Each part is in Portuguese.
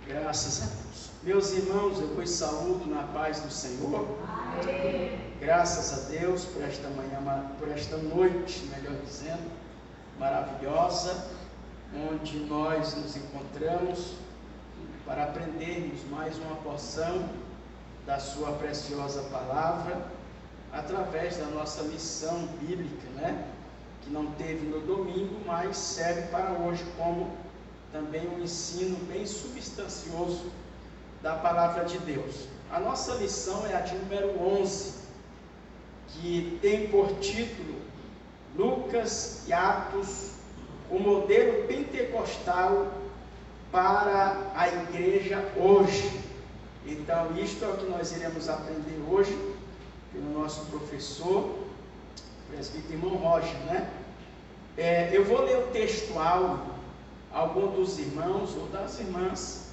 Graças a Deus. Meus irmãos, eu vos saúdo na paz do Senhor. Amém. Graças a Deus por esta manhã, por esta noite, melhor dizendo, maravilhosa, onde nós nos encontramos para aprendermos mais uma porção da sua preciosa palavra, através da nossa lição bíblica, que não teve no domingo, mas serve para hoje como também um ensino bem substancioso da palavra de Deus. A nossa lição é a de número 11, que tem por título Lucas e Atos, o modelo pentecostal para a igreja hoje. Então, isto é o que nós iremos aprender hoje pelo nosso professor, o presbítero irmão Rocha, eu vou ler o textual. Algum dos irmãos ou das irmãs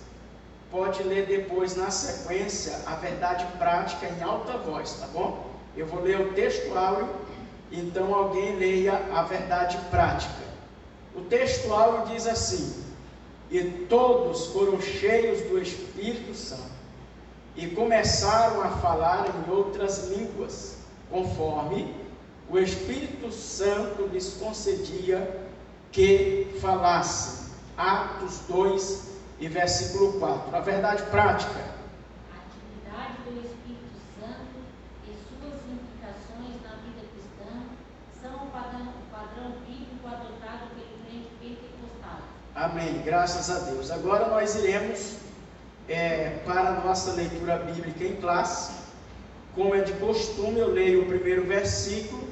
pode ler depois na sequência a verdade prática em alta voz, tá bom? Eu vou ler o textual, então alguém leia a verdade prática. O textual diz assim: e todos foram cheios do Espírito Santo e começaram a falar em outras línguas, conforme o Espírito Santo lhes concedia que falassem. Atos 2 e versículo 4. A verdade prática. A atividade do Espírito Santo e suas implicações na vida cristã são o padrão bíblico adotado pelo crente pentecostal. Amém, graças a Deus. Agora nós iremos para a nossa leitura bíblica em classe. Como é de costume, eu leio o primeiro versículo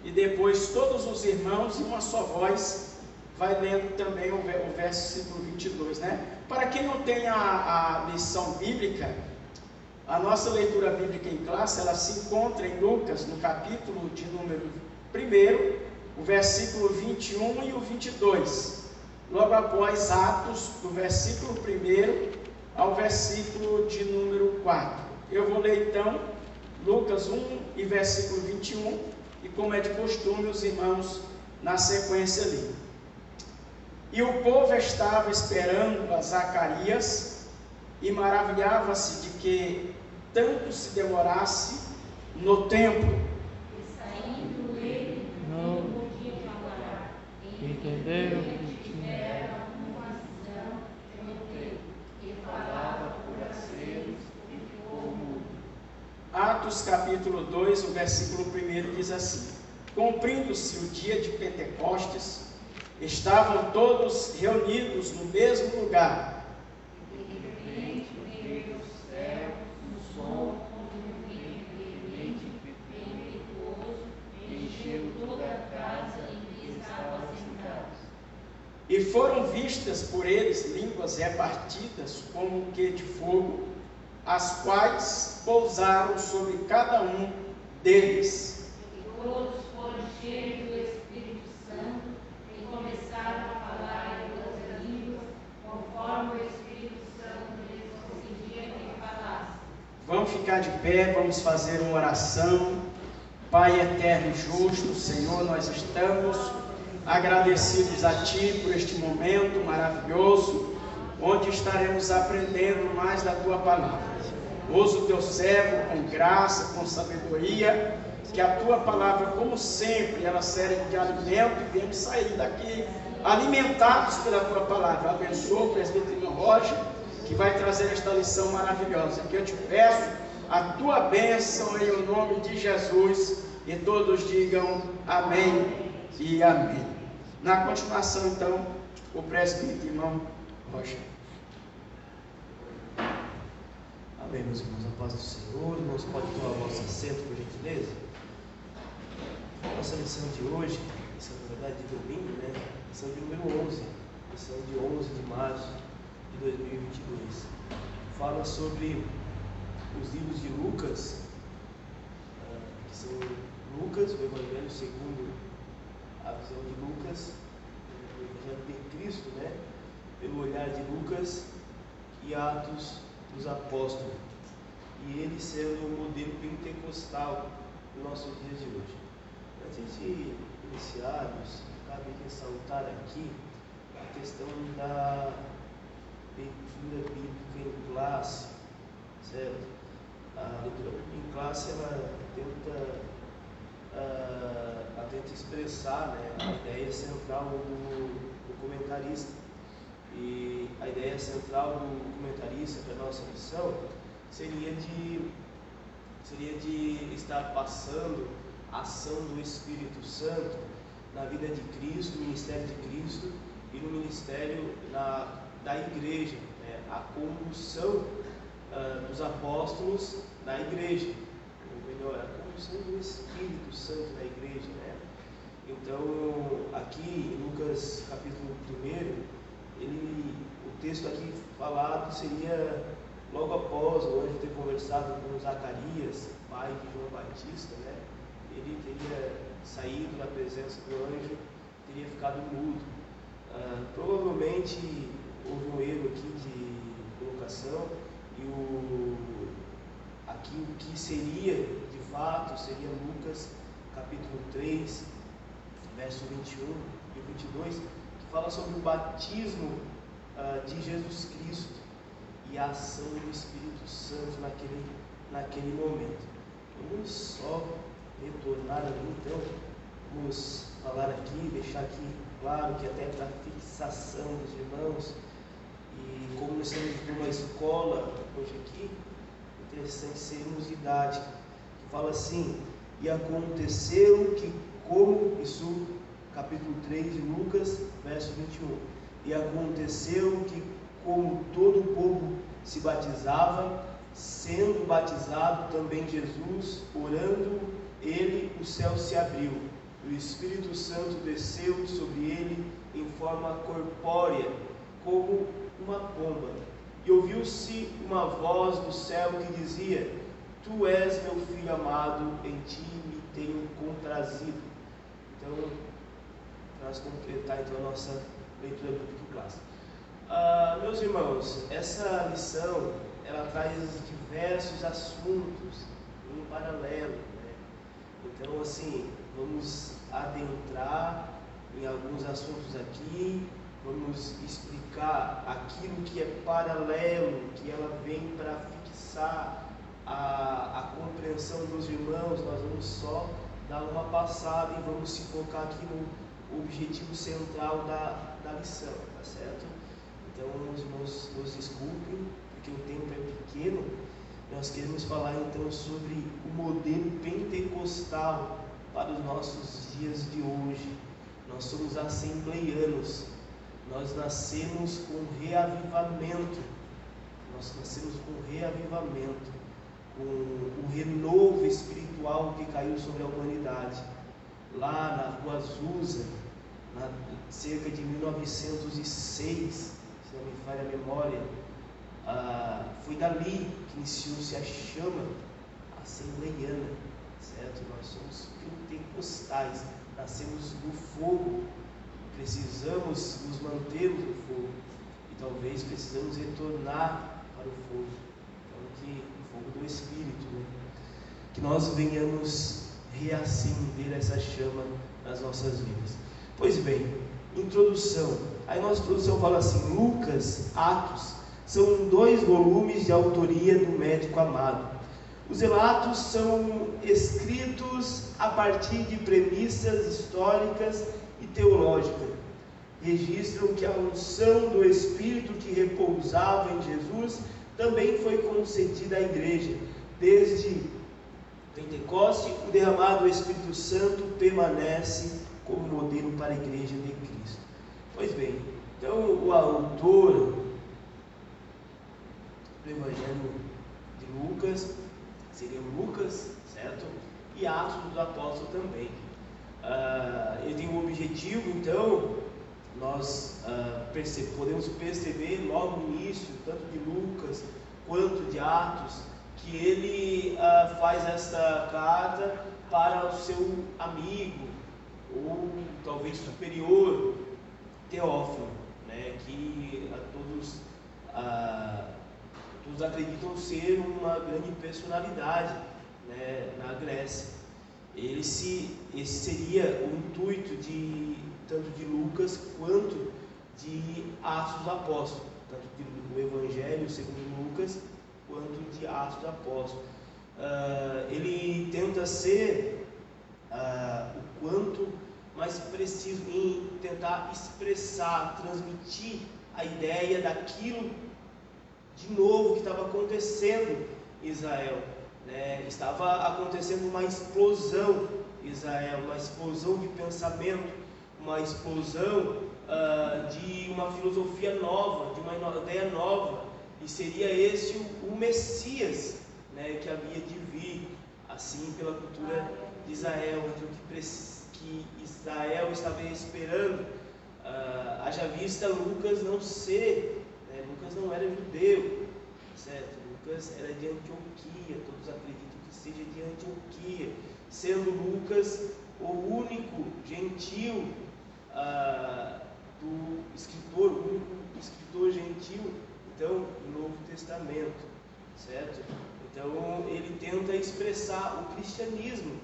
e depois todos os irmãos em uma só voz vai lendo também o versículo 22, Para quem não tem a lição bíblica, a nossa leitura bíblica em classe, ela se encontra em Lucas, no capítulo de número 1, o versículo 21 e o 22, logo após Atos, do versículo 1 ao versículo de número 4. Eu vou ler então Lucas 1 e versículo 21, e como é de costume, os irmãos na sequência ali. E o povo estava esperando a Zacarias e maravilhava-se de que tanto se demorasse no templo. E saindo ele, não podia falar. Entenderam que tiveram uma visão no templo, e falava por aceros e ficou mudo. Atos capítulo 2, o versículo 1 diz assim: cumprindo-se o dia de Pentecostes, estavam todos reunidos no mesmo lugar. E de repente veio do céu um som como um vento veemente e impetuoso, encheu toda a casa em que estavam sentados. E foram vistas por eles línguas repartidas como que de fogo, as quais pousaram sobre cada um deles. E todos foram cheios do Espírito Santo e começaram a falar em outras línguas, conforme o Espírito Santo lhes concedia que falassem. Vamos ficar de pé, vamos fazer uma oração. Pai eterno e justo, Senhor, nós estamos agradecidos a Ti por este momento maravilhoso, onde estaremos aprendendo mais da Tua palavra. Usa o Teu servo com graça, com sabedoria, que a Tua palavra, como sempre, ela serve de alimento e vemos sair daqui alimentados pela Tua palavra. Abençoa o presbítero Rocha, que vai trazer esta lição maravilhosa. Que eu te peço a Tua bênção em o nome de Jesus, e todos digam amém e amém. Na continuação, então, o presbítero irmão Rocha. Amém, meus irmãos, a paz do Senhor. Irmãos, pode tomar o vosso assento, por gentileza. Nossa lição de hoje, lição na verdade de domingo, lição de número 11, lição de 11 de março de 2022. Fala sobre os livros de Lucas, que são Lucas, o Evangelho segundo a visão de Lucas, o Evangelho de Cristo, pelo olhar de Lucas, e Atos dos Apóstolos. E ele sendo um modelo pentecostal nos nossos dias de hoje. Antes de iniciarmos, cabe ressaltar aqui a questão leitura bíblica em classe, certo? A leitura bíblica em classe, ela tenta expressar, né, a ideia central do comentarista. E a ideia central do comentarista para a nossa missão seria de estar passando a ação do Espírito Santo na vida de Cristo, no ministério de Cristo e no ministério da igreja, né? A condução dos apóstolos na igreja, ou melhor, a condução do Espírito Santo na igreja, né? Então, aqui em Lucas capítulo 1, o texto aqui falado seria logo após o anjo ter conversado com Zacarias, pai de João Batista, né? Ele teria saído da presença do anjo, teria ficado mudo. Provavelmente houve um erro aqui de colocação e aqui o que seria de fato seria Lucas capítulo 3, verso 21 e 22, que fala sobre o batismo de Jesus Cristo e a ação do Espírito Santo naquele momento. Vamos só retornar ali, então, vamos falar aqui, deixar aqui claro que até para fixação dos irmãos, e como nós estamos numa escola hoje aqui, interessante sermos didáticos, que fala assim: e aconteceu que, como isso, capítulo 3 de Lucas, verso 21, e aconteceu que, como todo o povo se batizava, sendo batizado também Jesus, orando ele, o céu se abriu, o Espírito Santo desceu sobre ele em forma corpórea, como uma pomba, e ouviu-se uma voz do céu que dizia: Tu és meu filho amado, em ti me tenho comprazido. Então, para nós completar então a nossa leitura bíblica clássica. Meus irmãos, essa lição ela traz diversos assuntos em paralelo, né? Então, assim, vamos adentrar em alguns assuntos aqui, vamos explicar aquilo que é paralelo, que ela vem para fixar a compreensão dos irmãos. Nós vamos só dar uma passada e vamos se focar aqui no objetivo central da lição, tá certo? Então, os irmãos nos desculpem, porque o tempo é pequeno. Nós queremos falar então sobre o modelo pentecostal para os nossos dias de hoje. Nós somos assembleianos, nós nascemos com reavivamento, com o renovo espiritual que caiu sobre a humanidade. Lá na Rua Azusa, cerca de 1906, se não me falha a memória, foi dali que iniciou-se a chama assembleiana, certo? Nós somos pentecostais, nascemos do fogo, precisamos nos mantermos no fogo e talvez precisamos retornar para o fogo, então o fogo do Espírito, né? Que nós venhamos reacender essa chama nas nossas vidas. Pois bem, introdução. Aí nossa introdução fala assim: Lucas, Atos, são 2 volumes de autoria do médico amado. Os relatos são escritos a partir de premissas históricas e teológicas. Registram que a unção do Espírito que repousava em Jesus também foi concedida à igreja. Desde Pentecoste, o derramado do Espírito Santo permanece como modelo para a igreja de Cristo. Pois bem, então o autor do Evangelho de Lucas seria Lucas, certo? E Atos dos Apóstolos também. Ele tem um objetivo, então, nós podemos perceber logo no início, tanto de Lucas quanto de Atos, que ele faz esta carta para o seu amigo, ou talvez superior, Teófilo, né, que todos acreditam ser uma grande personalidade, né, na Grécia. Esse seria o intuito tanto de Lucas quanto de Atos dos Apóstolos. tanto do Evangelho segundo Lucas, quanto de Atos dos Apóstolos. Ele tenta ser o quanto mais preciso em tentar expressar, transmitir a ideia daquilo de novo que estava acontecendo em Israel. Estava acontecendo uma explosão em Israel, uma explosão de pensamento, uma explosão de uma filosofia nova, de uma ideia nova, e seria esse o Messias, que havia de vir, assim, pela cultura de Israel, aquilo que Israel estava esperando. Haja vista Lucas não ser, Lucas não era judeu, certo? Lucas era de Antioquia, todos acreditam que seja de Antioquia, sendo Lucas o único gentil do escritor, o único escritor gentil, então, do Novo Testamento, certo? Então, ele tenta expressar o cristianismo,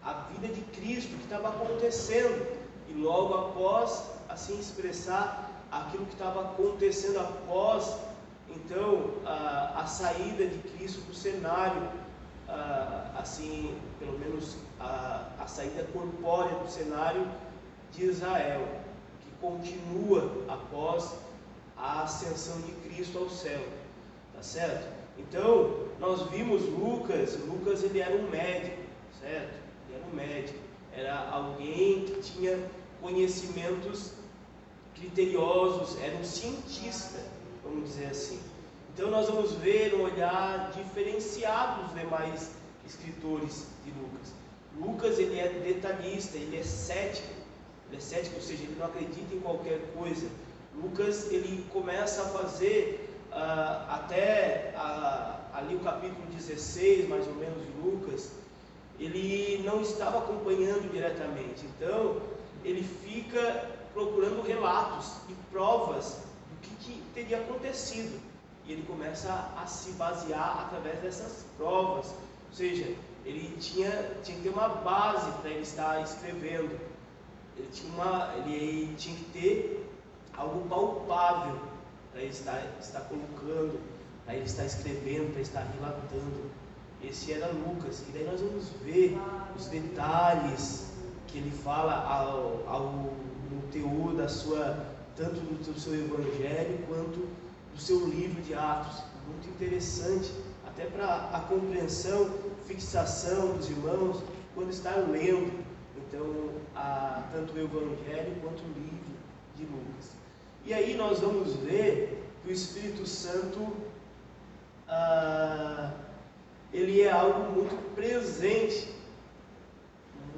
a vida de Cristo que estava acontecendo, e logo após, assim, expressar aquilo que estava acontecendo após, então, a saída de Cristo do cenário, assim, pelo menos a saída corpórea do cenário de Israel, que continua após a ascensão de Cristo ao céu, tá certo? Então, nós vimos Lucas ele era um médico, certo? Ele era um médico, era alguém que tinha conhecimentos criteriosos, era um cientista, vamos dizer assim. Então nós vamos ver um olhar diferenciado dos demais escritores de Lucas. Lucas, ele é detalhista, ele é cético, ou seja, ele não acredita em qualquer coisa. Lucas, ele começa a fazer até ali o capítulo 16, mais ou menos, de Lucas, ele não estava acompanhando diretamente, então ele fica procurando relatos e provas do que teria acontecido, e ele começa a se basear através dessas provas, ou seja, ele tinha que ter uma base para ele estar escrevendo, ele tinha que ter algo palpável para ele estar colocando, para ele estar escrevendo, para estar relatando. Esse era Lucas, e daí nós vamos ver os detalhes que ele fala no teor da sua, tanto do seu evangelho quanto do seu livro de Atos. Muito interessante, até para a compreensão, fixação dos irmãos quando está lendo, então, tanto o evangelho quanto o livro de Lucas. E aí nós vamos ver que o Espírito Santo ele é algo muito presente,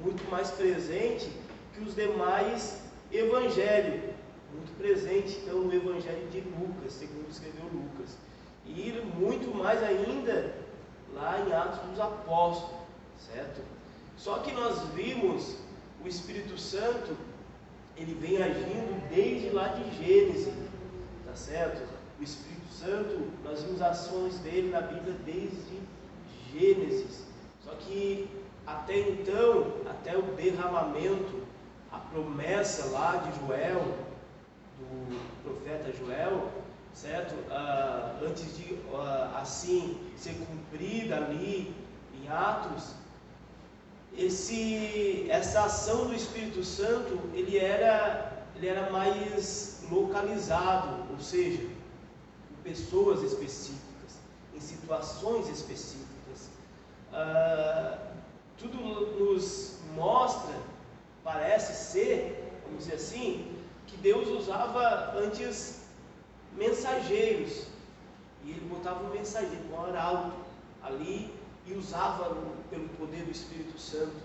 muito mais presente que os demais evangelhos, muito presente então no evangelho de Lucas, segundo escreveu Lucas, e muito mais ainda lá em Atos dos Apóstolos, certo? Só que nós vimos o Espírito Santo, ele vem agindo desde lá de Gênesis, tá certo? O Espírito Santo, nós vimos ações dele na Bíblia desde Gênesis, só que até então, até o derramamento, a promessa lá de Joel, do profeta Joel, certo? Antes de assim ser cumprida ali em Atos, essa ação do Espírito Santo, ele era mais localizado, ou seja, em pessoas específicas, em situações específicas. Tudo nos mostra, parece ser, vamos dizer assim, que Deus usava antes mensageiros, e ele botava um mensageiro, um arauto ali, e usava pelo poder do Espírito Santo,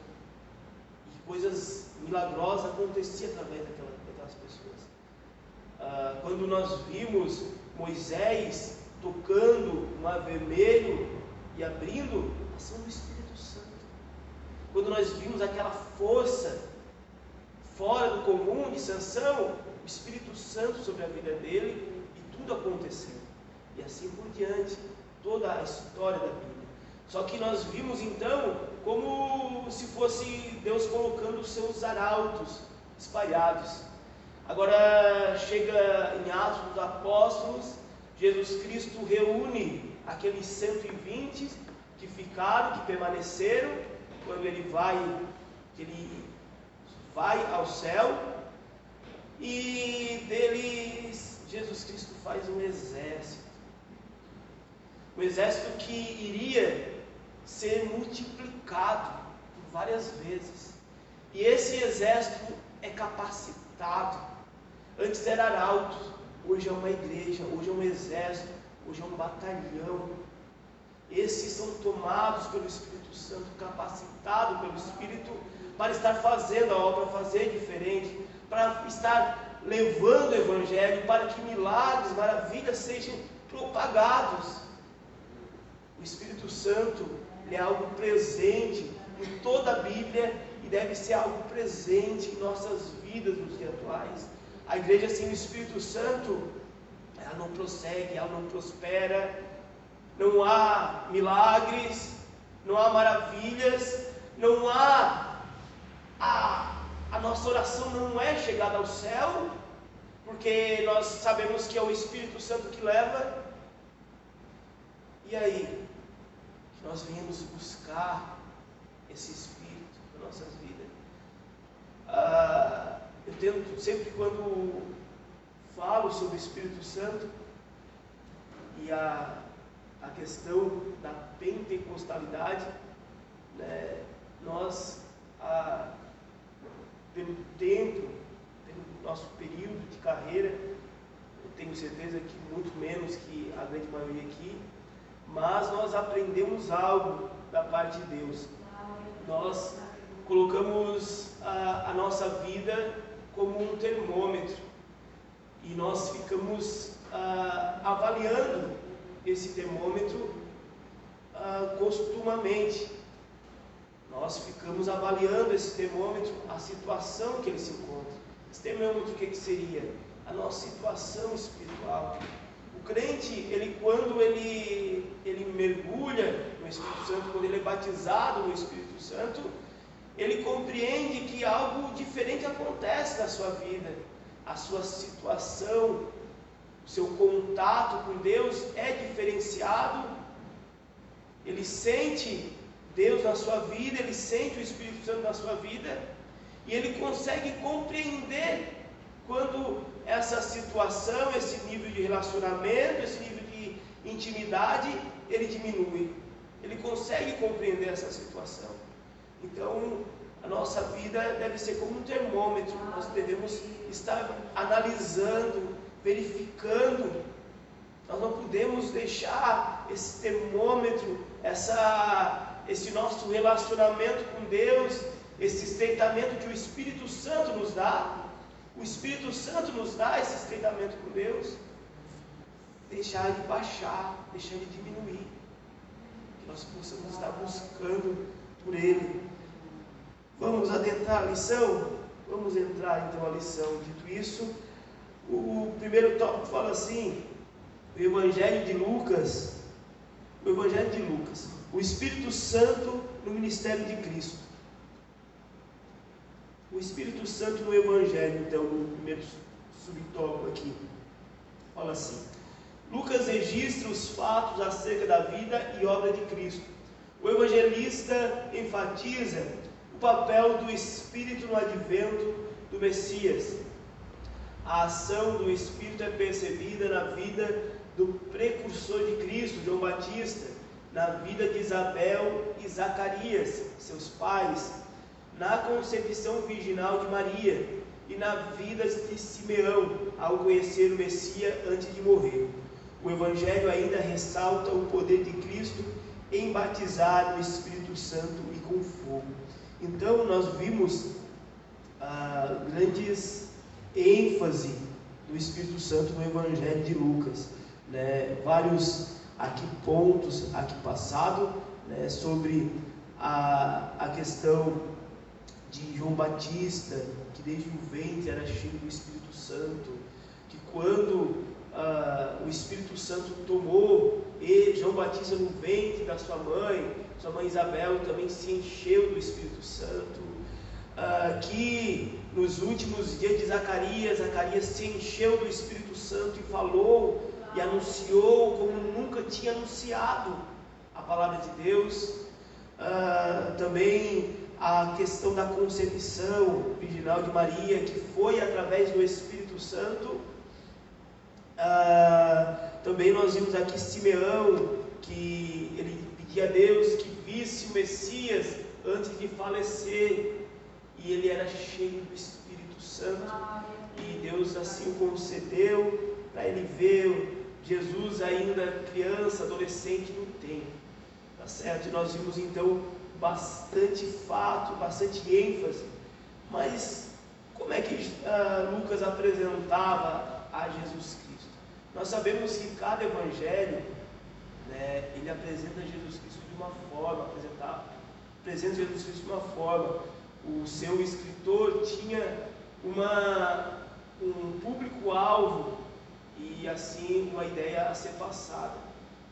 e coisas milagrosas aconteciam através daquelas pessoas. Quando nós vimos Moisés tocando o mar vermelho e abrindo, a ação do Espírito Santo. Quando nós vimos aquela força fora do comum de Sansão, o Espírito Santo sobre a vida dele, e tudo aconteceu, e assim por diante, toda a história da Bíblia. Só que nós vimos então como se fosse Deus colocando os seus arautos espalhados. Agora chega em Atos dos Apóstolos, Jesus Cristo reúne aqueles 120 que ficaram, que permaneceram, quando ele vai ao céu, e deles Jesus Cristo faz um exército que iria ser multiplicado por várias vezes, e esse exército é capacitado. Antes era arauto, hoje é uma igreja, hoje é um exército, hoje é um batalhão. Esses são tomados pelo Espírito Santo, capacitados pelo Espírito para estar fazendo a obra, fazer diferente, para estar levando o Evangelho, para que milagres, maravilhas sejam propagados. O Espírito Santo é algo presente em toda a Bíblia e deve ser algo presente em nossas vidas nos dias atuais. A igreja sem o Espírito Santo, ela não prossegue, ela não prospera, não há milagres, não há maravilhas, não há a nossa oração não é chegada ao céu, porque nós sabemos que é o Espírito Santo que leva. E aí, que nós venhamos buscar esse Espírito nas nossas vidas. Eu tento, sempre quando falo sobre o Espírito Santo e a questão da pentecostalidade, né, nós, pelo tempo, pelo nosso período de carreira, eu tenho certeza que muito menos que a grande maioria aqui, mas nós aprendemos algo da parte de Deus. Nós colocamos a nossa vida como um termômetro e nós ficamos avaliando esse termômetro costumamente. Nós ficamos avaliando esse termômetro, a situação que ele se encontra. Esse termômetro, o que seria? A nossa situação espiritual. O crente, quando ele mergulha no Espírito Santo, quando ele é batizado no Espírito Santo, ele compreende que algo diferente acontece na sua vida. A sua situação, o seu contato com Deus é diferenciado. Ele sente Deus na sua vida, ele sente o Espírito Santo na sua vida, e ele consegue compreender quando essa situação, esse nível de relacionamento, esse nível de intimidade, ele diminui. Ele consegue compreender essa situação. Então, a nossa vida deve ser como um termômetro. Nós devemos estar analisando, verificando. Nós não podemos deixar esse termômetro, esse nosso relacionamento com Deus, esse estreitamento que o Espírito Santo nos dá. O Espírito Santo nos dá esse estreitamento com Deus, deixar ele baixar, deixar ele diminuir, que nós possamos estar buscando por ele. Vamos adentrar a lição? Vamos entrar então a lição. Dito isso, o primeiro tópico fala assim: o Evangelho de Lucas, o Espírito Santo no ministério de Cristo. O Espírito Santo no Evangelho, então, no primeiro subtópico aqui, fala assim: Lucas registra os fatos acerca da vida e obra de Cristo. O evangelista enfatiza o papel do Espírito no advento do Messias. A ação do Espírito é percebida na vida do precursor de Cristo, João Batista, na vida de Isabel e Zacarias, seus pais, na concepção virginal de Maria e na vida de Simeão, ao conhecer o Messias antes de morrer. O Evangelho ainda ressalta o poder de Cristo em batizar no Espírito Santo e com fogo. Então nós vimos grandes ênfase do Espírito Santo no Evangelho de Lucas, né? Vários aqui pontos aqui passado, né? Sobre a questão de João Batista, que desde o ventre era cheio do Espírito Santo, que quando o Espírito Santo tomou João Batista no ventre da sua mãe Isabel também se encheu do Espírito Santo, que nos últimos dias de Zacarias, Zacarias se encheu do Espírito Santo e falou e anunciou como nunca tinha anunciado a palavra de Deus. Também a questão da concepção virginal de Maria, que foi através do Espírito Santo. Também nós vimos aqui Simeão, que ele pedia a Deus que visse o Messias antes de falecer, e ele era cheio do Espírito Santo, e Deus assim o concedeu para ele ver Jesus ainda criança, adolescente no templo, tá certo? E nós vimos então bastante fato, bastante ênfase. Mas como é que Lucas apresentava a Jesus Cristo? Nós sabemos que cada evangelho, né, ele apresenta Jesus Cristo de uma forma, apresenta Jesus Cristo de uma forma. O seu escritor tinha um público-alvo e assim uma ideia a ser passada,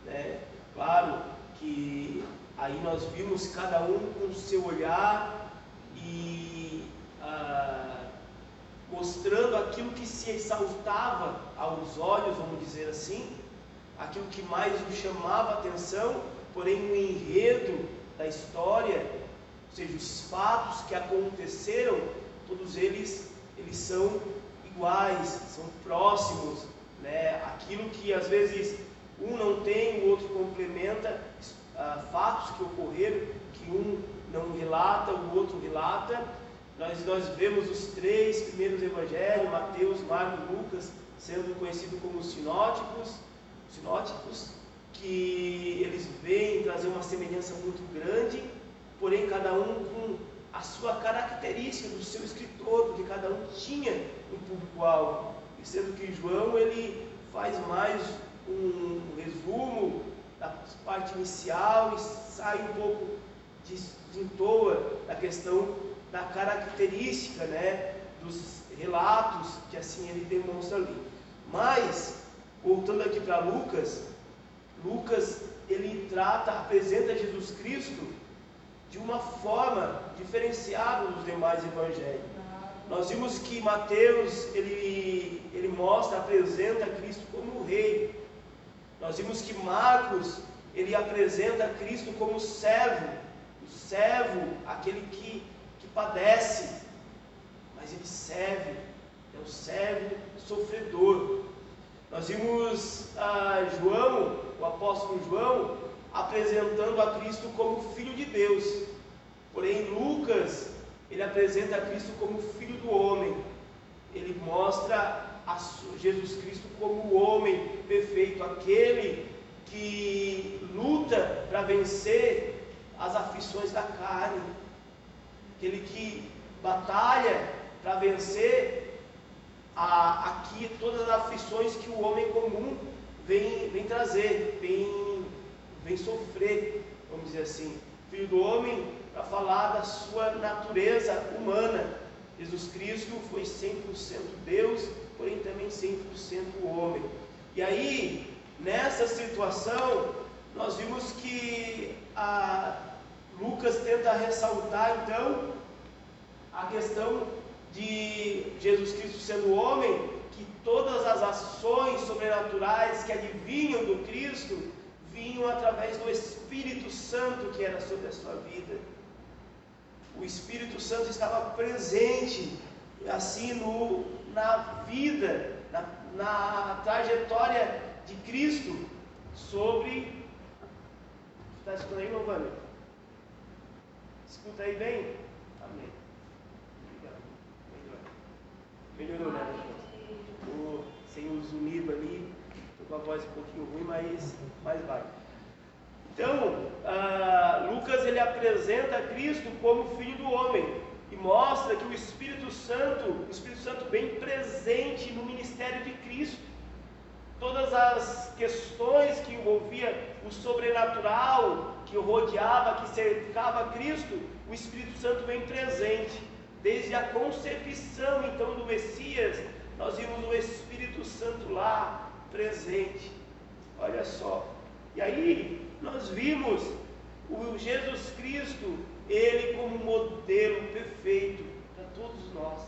né? Claro que aí nós vimos cada um com o seu olhar e mostrando aquilo que se exaltava aos olhos, vamos dizer assim, aquilo que mais nos chamava a atenção, porém o enredo da história, ou seja, os fatos que aconteceram, todos eles são iguais, são próximos, né? Aquilo que às vezes um não tem, o outro complementa, fatos que ocorreram, que um não relata, o outro relata. Nós vemos os 3 primeiros evangelhos, Mateus, Marcos e Lucas, sendo conhecidos como sinóticos, que eles vêm trazer uma semelhança muito grande, porém cada um com a sua característica do seu escritor, porque cada um tinha um público-alvo, e sendo que João ele faz mais um resumo da parte inicial e sai um pouco, desentoa da questão da característica, né, dos relatos que assim ele demonstra ali. Mas, voltando aqui para Lucas ele apresenta Jesus Cristo de uma forma diferenciada dos demais evangelhos. Nós vimos que Mateus ele apresenta Cristo como rei. Nós vimos que Marcos ele apresenta Cristo como servo, o servo, aquele que padece, mas ele serve, é o servo sofredor. Nós vimos João, o apóstolo João, apresentando a Cristo como Filho de Deus. Porém, Lucas, ele apresenta a Cristo como Filho do homem. Ele mostra Jesus Cristo como o homem perfeito, aquele que luta para vencer as aflições da carne, aquele que batalha para vencer aqui todas as aflições que o homem comum vem trazer, vem sofrer, vamos dizer assim. Filho do homem, para falar da sua natureza humana. Jesus Cristo foi 100% Deus, porém também 100% homem. E aí, nessa situação, nós vimos que Lucas tenta ressaltar então a questão de Jesus Cristo sendo homem, que todas as ações sobrenaturais que advinham do Cristo vinham através do Espírito Santo que era sobre a sua vida. O Espírito Santo estava presente assim na vida, na trajetória de Cristo sobre... Está escutando aí, Giovanni? Escuta aí bem? Amém. Melhorou, né? Estou sem o zunido ali, estou com a voz um pouquinho ruim, mas vai. Então, Lucas ele apresenta Cristo como Filho do homem e mostra que o Espírito Santo bem presente no ministério de Cristo. Todas as questões que envolvia o sobrenatural, que rodeava, que cercava Cristo, o Espírito Santo bem presente. Desde a concepção então do Messias, nós vimos o Espírito Santo lá presente. Olha só. E aí nós vimos o Jesus Cristo, ele como modelo perfeito para todos nós.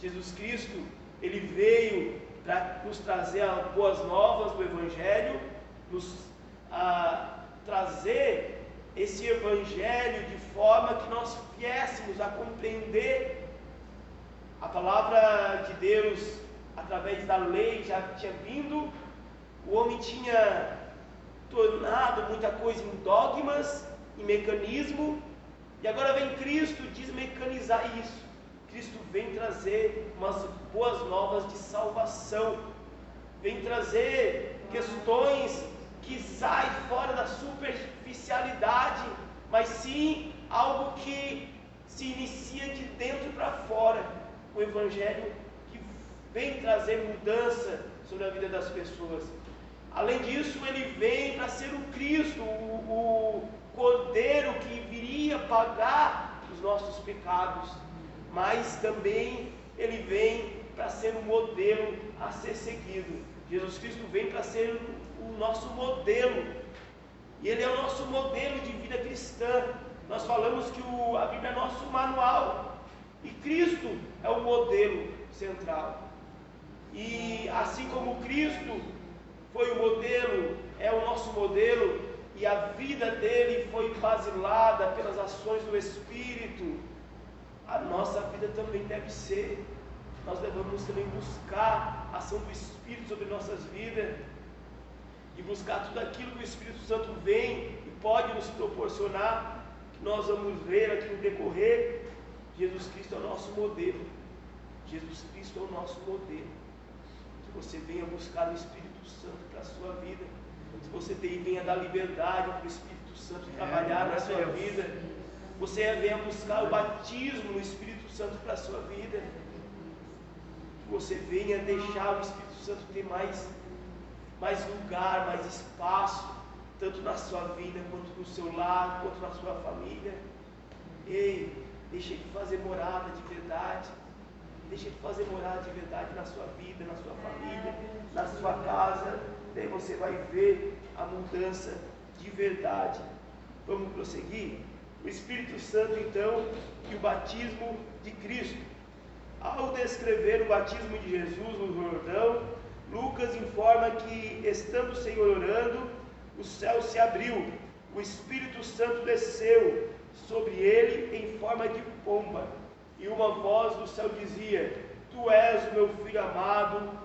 Jesus Cristo, Ele veio para nos trazer as boas novas do Evangelho, nos trazer esse Evangelho de forma que nós viéssemos a compreender a palavra de Deus através da lei. Já tinha vindo, o homem tinha tornado muita coisa em dogmas, em mecanismo, e agora vem Cristo desmecanizar isso. Cristo vem trazer umas boas novas de salvação, vem trazer questões que saem fora da superficialidade, mas sim algo que se inicia de dentro para fora. O Evangelho que vem trazer mudança sobre a vida das pessoas. Além disso, ele vem para ser o Cristo, o Cordeiro que viria pagar os nossos pecados, mas também ele vem para ser um modelo a ser seguido. Jesus Cristo vem para ser o nosso modelo, e ele é o nosso modelo de vida cristã. Nós falamos que a Bíblia é nosso manual, e Cristo é o modelo central. E assim como Cristo foi o modelo, é o nosso modelo, e a vida dele foi basilada pelas ações do Espírito, a nossa vida também deve ser. Nós devemos também buscar a ação do Espírito sobre nossas vidas, e buscar tudo aquilo que o Espírito Santo vem e pode nos proporcionar, que nós vamos ver aqui no decorrer. Jesus Cristo é o nosso modelo. Jesus Cristo é o nosso modelo. Que você venha buscar o Espírito Santo para a sua vida. Que você venha dar liberdade para o Espírito Santo trabalhar na sua vida. Você venha buscar o batismo no Espírito Santo para a sua vida. Que você venha deixar o Espírito Santo ter mais lugar, mais espaço, tanto na sua vida, quanto no seu lar, quanto na sua família. Ei, deixa Ele fazer morada de verdade. Deixa Ele fazer morada de verdade na sua vida, na sua família, na sua casa. Daí você vai ver a mudança de verdade. Vamos prosseguir? O Espírito Santo, então, e o batismo de Cristo. Ao descrever o batismo de Jesus no Jordão, Lucas informa que, estando o Senhor orando, o céu se abriu, o Espírito Santo desceu sobre ele em forma de pomba, e uma voz do céu dizia: Tu és o meu Filho amado.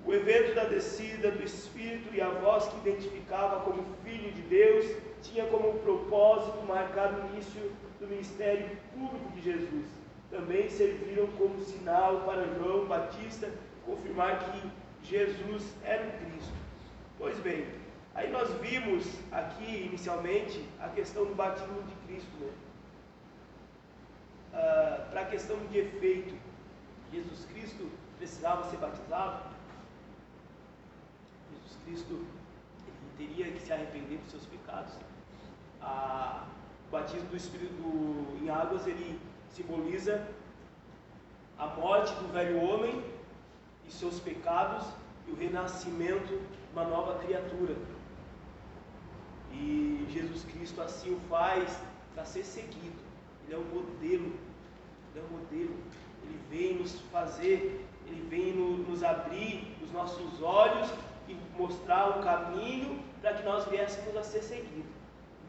O evento da descida do Espírito e a voz que identificava como Filho de Deus tinha como propósito marcar o início do ministério público de Jesus. Também serviram como sinal para João Batista confirmar que Jesus era o Cristo. Pois bem, aí nós vimos aqui inicialmente a questão do batismo de Cristo, né? Para a questão de efeito, Jesus Cristo precisava ser batizado. Jesus Cristo teria que se arrepender dos seus pecados. O batismo do Espírito em águas, ele simboliza a morte do velho homem e seus pecados e o renascimento de uma nova criatura. E Jesus Cristo assim o faz para ser seguido. Ele é o modelo. Ele é o modelo. Ele vem nos fazer, ele vem nos abrir os nossos olhos e mostrar o caminho para que nós viéssemos a ser seguidos.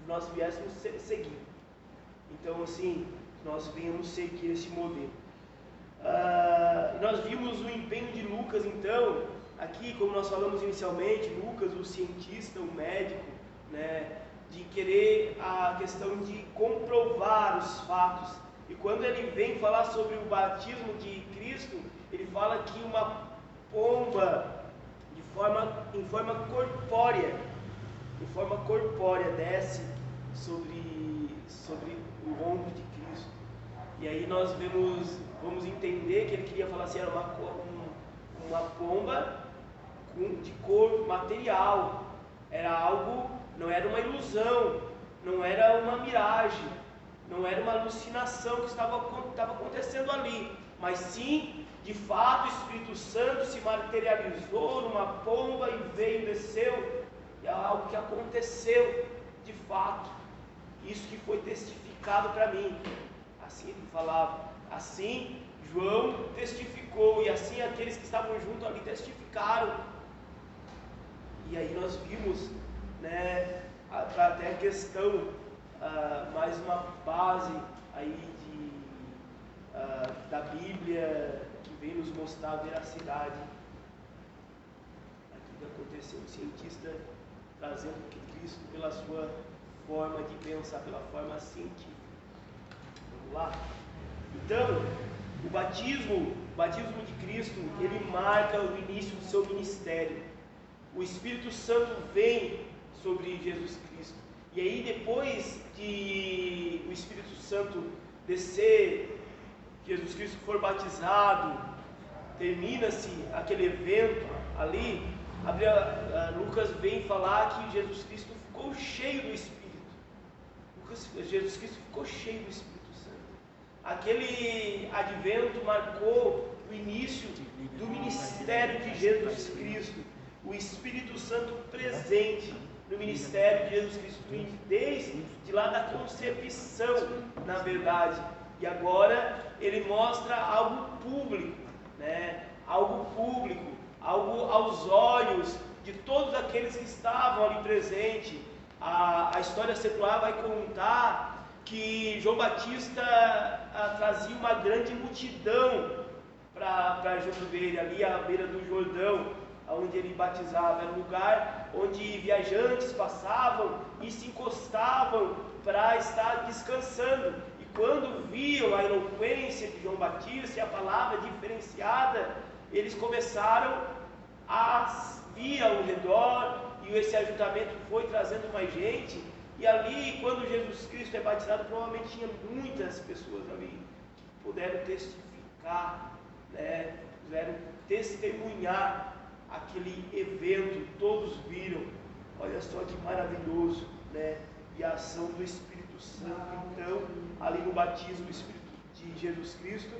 Nós viéssemos ser seguidos. Então, assim, nós venhamos seguir esse modelo. Nós vimos o empenho de Lucas, então, aqui, como nós falamos inicialmente, Lucas, o cientista, o médico, né, de querer a questão de comprovar os fatos. E quando ele vem falar sobre o batismo de Cristo, ele fala que uma pomba em forma corpórea desce sobre o ombro de Cristo. E aí nós vamos entender que ele queria falar assim, era uma pomba de cor material, era algo, não era uma ilusão, não era uma miragem, não era uma alucinação que estava acontecendo ali, mas sim, de fato, o Espírito Santo se materializou numa pomba e veio, desceu, e é algo que aconteceu de fato. Isso que foi testificado para mim. Assim ele falava, assim João testificou, e assim aqueles que estavam junto ali testificaram. E aí nós vimos, né, até a questão, mais uma base aí da Bíblia que vem nos mostrar a veracidade daquilo que aconteceu. O cientista trazendo que Cristo, pela sua forma de pensar, pela forma científica. Vamos lá? Então, o batismo de Cristo, ele marca o início do seu ministério. O Espírito Santo vem sobre Jesus Cristo. E aí, depois que o Espírito Santo descer, Jesus Cristo for batizado, termina-se aquele evento ali, Lucas vem falar que Jesus Cristo ficou cheio do Espírito. Jesus Cristo ficou cheio do Espírito Santo. Aquele advento marcou o início do ministério de Jesus Cristo. O Espírito Santo presente no ministério de Jesus Cristo, desde lá da concepção, na verdade. E agora ele mostra algo público, né? Algo público, algo aos olhos de todos aqueles que estavam ali presentes. A história secular vai contar que João Batista trazia uma grande multidão para junto dele, ali à beira do Jordão, onde ele batizava. Era um lugar onde viajantes passavam e se encostavam para estar descansando. E quando viam a eloquência de João Batista e a palavra diferenciada, eles começaram a vir ao redor, e esse ajuntamento foi trazendo mais gente. E ali, quando Jesus Cristo é batizado, provavelmente tinha muitas pessoas ali que puderam testificar, né? Puderam testemunhar aquele evento. Todos viram. Olha só que maravilhoso, né? E a ação do Espírito Santo, então, ali no batismo do Espírito de Jesus Cristo,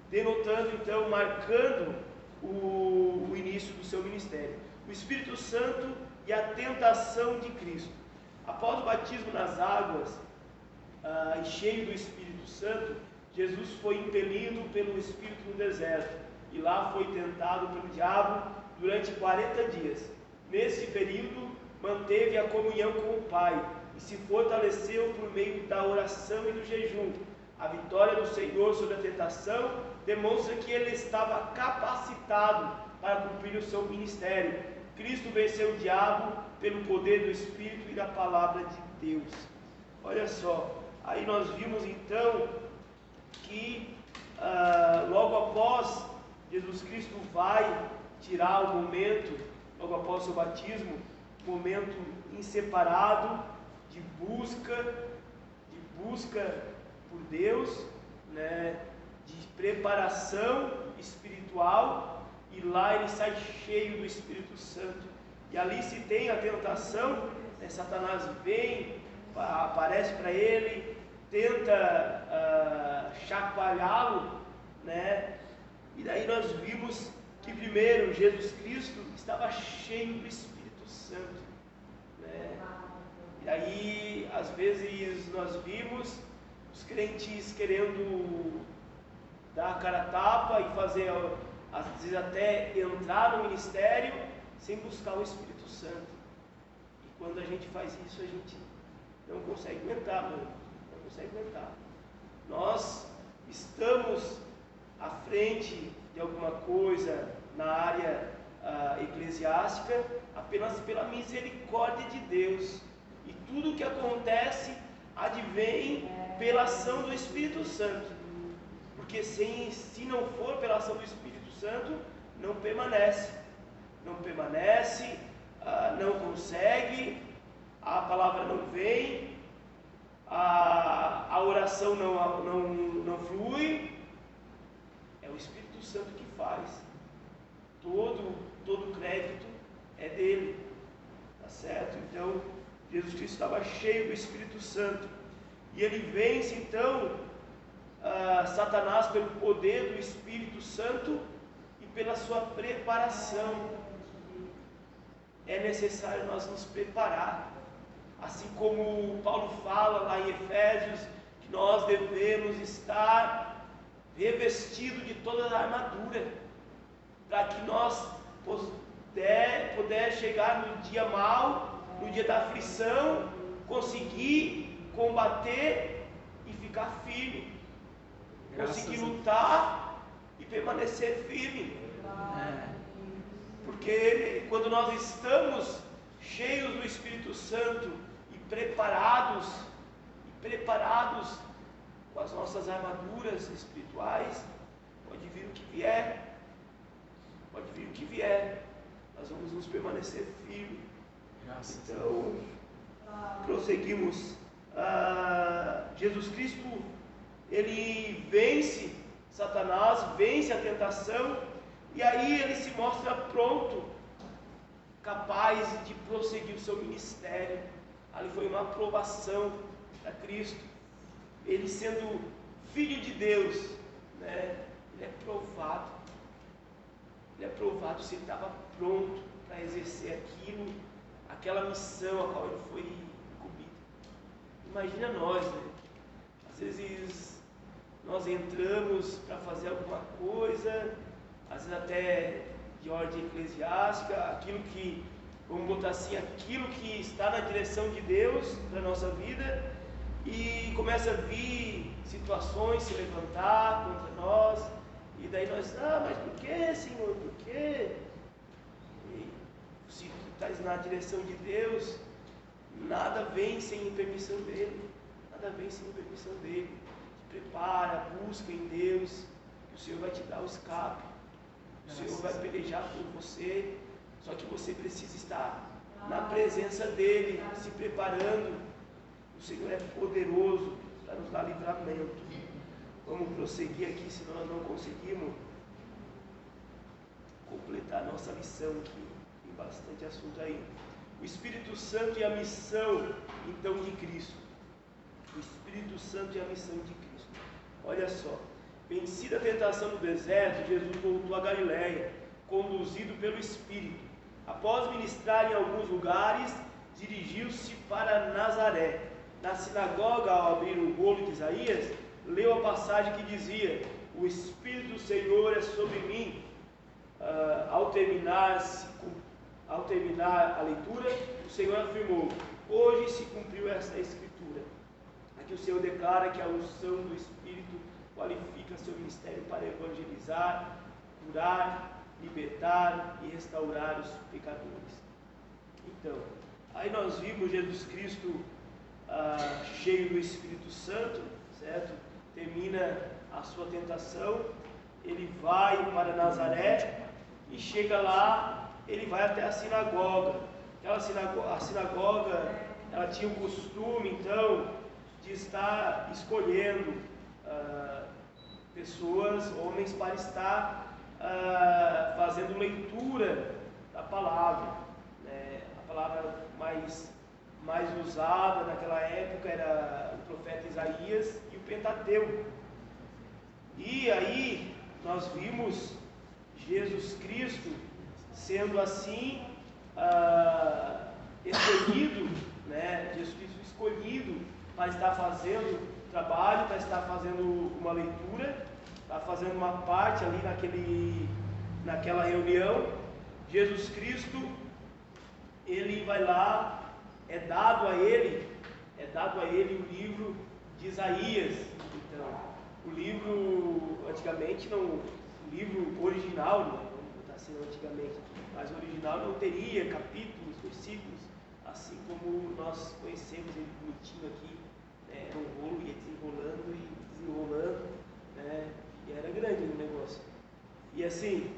denotando, então, marcando o início do seu ministério. O Espírito Santo e a tentação de Cristo. Após o batismo nas águas, e cheio do Espírito Santo, Jesus foi impelido pelo Espírito no deserto, e lá foi tentado pelo diabo durante 40 dias. Nesse período, manteve a comunhão com o Pai, e se fortaleceu por meio da oração e do jejum. A vitória do Senhor sobre a tentação demonstra que ele estava capacitado para cumprir o seu ministério. Cristo venceu o diabo pelo poder do Espírito e da palavra de Deus. Olha só, aí nós vimos então que logo após Jesus Cristo vai tirar o momento, logo após o seu batismo, momento inseparado de busca por Deus, né, de preparação espiritual, e lá ele sai cheio do Espírito Santo. E ali se tem a tentação, né, Satanás vem, aparece para ele, tenta chacoalhá-lo, né? E daí nós vimos que primeiro Jesus Cristo estava cheio do Espírito Santo, né? E aí às vezes nós vimos os crentes querendo dar a cara a tapa e fazer, às vezes até entrar no ministério sem buscar o Espírito Santo. E quando a gente faz isso, a gente não consegue aguentar, mano. Não consegue aguentar. Nós estamos à frente de alguma coisa na área eclesiástica apenas pela misericórdia de Deus. E tudo o que acontece advém pela ação do Espírito Santo. Porque se não for pela ação do Espírito Santo, não permanece. Não permanece, não consegue, a palavra não vem, a oração não flui. É o Espírito Santo que faz. Todo crédito é dele, tá certo? Então, Jesus Cristo estava cheio do Espírito Santo, e ele vence então Satanás pelo poder do Espírito Santo e pela sua preparação. É necessário nós nos preparar, assim como Paulo fala lá em Efésios, que nós devemos estar revestido de toda a armadura, para que nós puder chegar no dia mau, no dia da aflição, conseguir combater e ficar firme, conseguir lutar e permanecer firme. Porque quando nós estamos cheios do Espírito Santo e preparados com as nossas armaduras espirituais, pode vir o que vier, nós vamos nos permanecer firmes. Então, prosseguimos. Jesus Cristo, ele vence Satanás, vence a tentação, e aí ele se mostra pronto, capaz de prosseguir o seu ministério. Ali foi uma aprovação a Cristo, ele sendo filho de Deus, né? Ele é provado se ele estava pronto para exercer aquela missão a qual ele foi incumbido. Imagina nós, né? Às vezes nós entramos para fazer alguma coisa, às vezes até de ordem eclesiástica, aquilo que, vamos botar assim, aquilo que está na direção de Deus para a nossa vida, e começa a vir situações se levantar contra nós, e daí nós, mas por que, Senhor, por quê? E se tu estás na direção de Deus, nada vem sem permissão dele, te prepara, busca em Deus, que o Senhor vai te dar o escape, o Senhor vai pelejar por você, só que você precisa estar na presença dele, se preparando. O Senhor é poderoso para nos dar livramento. Vamos prosseguir aqui, senão nós não conseguimos completar a nossa lição, que tem bastante assunto aí. O Espírito Santo e a missão, então, de Cristo. O Espírito Santo e a missão de Cristo. Olha só, vencida a tentação no deserto, Jesus voltou a Galiléia, conduzido pelo Espírito. Após ministrar em alguns lugares, dirigiu-se para Nazaré. Na sinagoga, ao abrir o rolo de Isaías, leu a passagem que dizia: o Espírito do Senhor é sobre mim. Ao terminar a leitura, o Senhor afirmou: hoje se cumpriu essa escritura. Aqui o Senhor declara que a unção do Espírito qualifica seu ministério para evangelizar, curar, libertar e restaurar os pecadores. Então, aí nós vimos Jesus Cristo cheio do Espírito Santo, certo? Termina a sua tentação, ele vai para Nazaré e chega lá, ele vai até a sinagoga. A sinagoga, ela tinha o costume, então, de estar escolhendo pessoas, homens, para estar fazendo leitura da palavra, né? A palavra mais usada naquela época era o profeta Isaías e o Pentateuco. E aí nós vimos Jesus Cristo sendo assim escolhido, né? Jesus Cristo escolhido para estar fazendo trabalho, para estar fazendo uma leitura, para fazendo uma parte ali naquela reunião. Jesus Cristo, ele vai lá, é dado a ele o livro de Isaías. Então, o livro antigamente não, o livro original, não, vamos botar assim, antigamente, mas o original não teria capítulos, versículos, assim como nós conhecemos ele bonitinho aqui, né? Era um rolo, ia desenrolando, né? E era grande o negócio. E assim,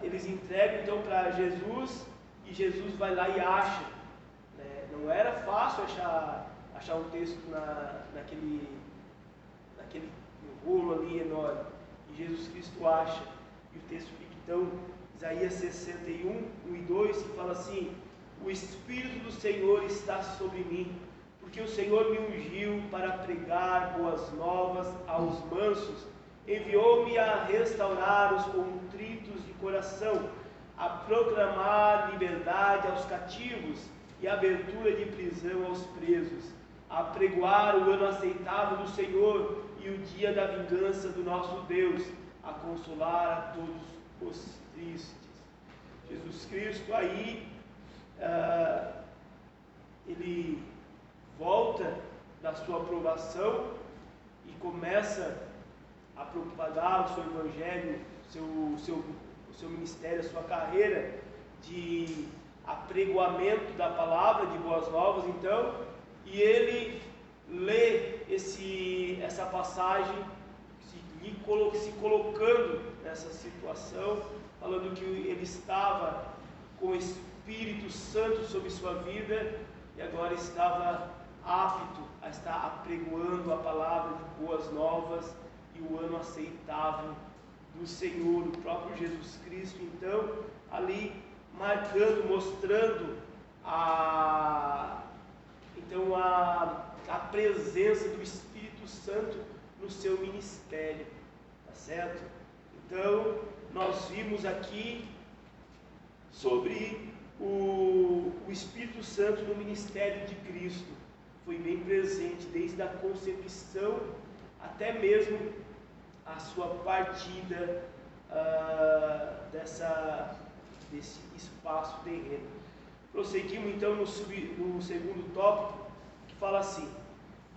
eles entregam então para Jesus, e Jesus vai lá e acha, né? Não era fácil achar um texto naquele rolo ali enorme, e Jesus Cristo acha, e o texto fica então, Isaías 61, 1 e 2, que fala assim: o Espírito do Senhor está sobre mim, porque o Senhor me ungiu para pregar boas novas aos mansos, enviou-me a restaurar os contritos de coração, a proclamar liberdade aos cativos e abertura de prisão aos presos, a pregoar o ano aceitável do Senhor e o dia da vingança do nosso Deus, a consolar a todos os tristes. Jesus Cristo aí, ele volta da sua aprovação e começa a propagar o seu evangelho, o seu ministério, a sua carreira de apregoamento da palavra, de boas novas, então, e ele lê essa passagem, se colocando nessa situação, falando que ele estava com o Espírito Santo sobre sua vida e agora estava apto a estar apregoando a palavra de boas novas e o ano aceitável do Senhor, o próprio Jesus Cristo, então, ali marcando, mostrando a presença do Espírito Santo no seu ministério, tá certo? Então, nós vimos aqui sobre o Espírito Santo no ministério de Cristo. Foi bem presente desde a concepção até mesmo a sua partida desse espaço terreno. Prosseguimos então no segundo tópico, que fala assim: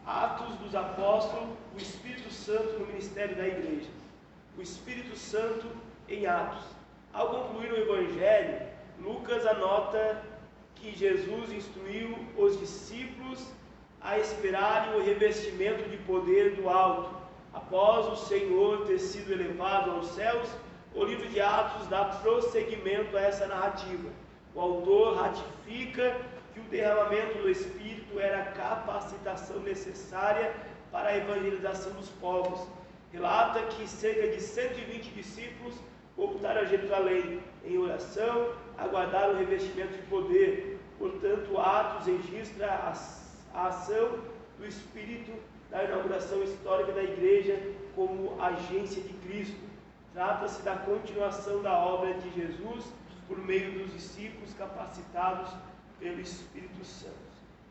Atos dos Apóstolos, o Espírito Santo no ministério da igreja. O Espírito Santo em Atos. Ao concluir o Evangelho, Lucas anota que Jesus instruiu os discípulos a esperarem o revestimento de poder do alto. Após o Senhor ter sido elevado aos céus, o livro de Atos dá prosseguimento a essa narrativa. O autor ratifica que o derramamento do Espírito era a capacitação necessária para a evangelização dos povos. Relata que cerca de 120 discípulos voltaram a Jerusalém em oração, aguardaram o revestimento de poder. Portanto, Atos registra a ação do Espírito da inauguração histórica da igreja como agência de Cristo. Trata-se da continuação da obra de Jesus por meio dos discípulos capacitados pelo Espírito Santo.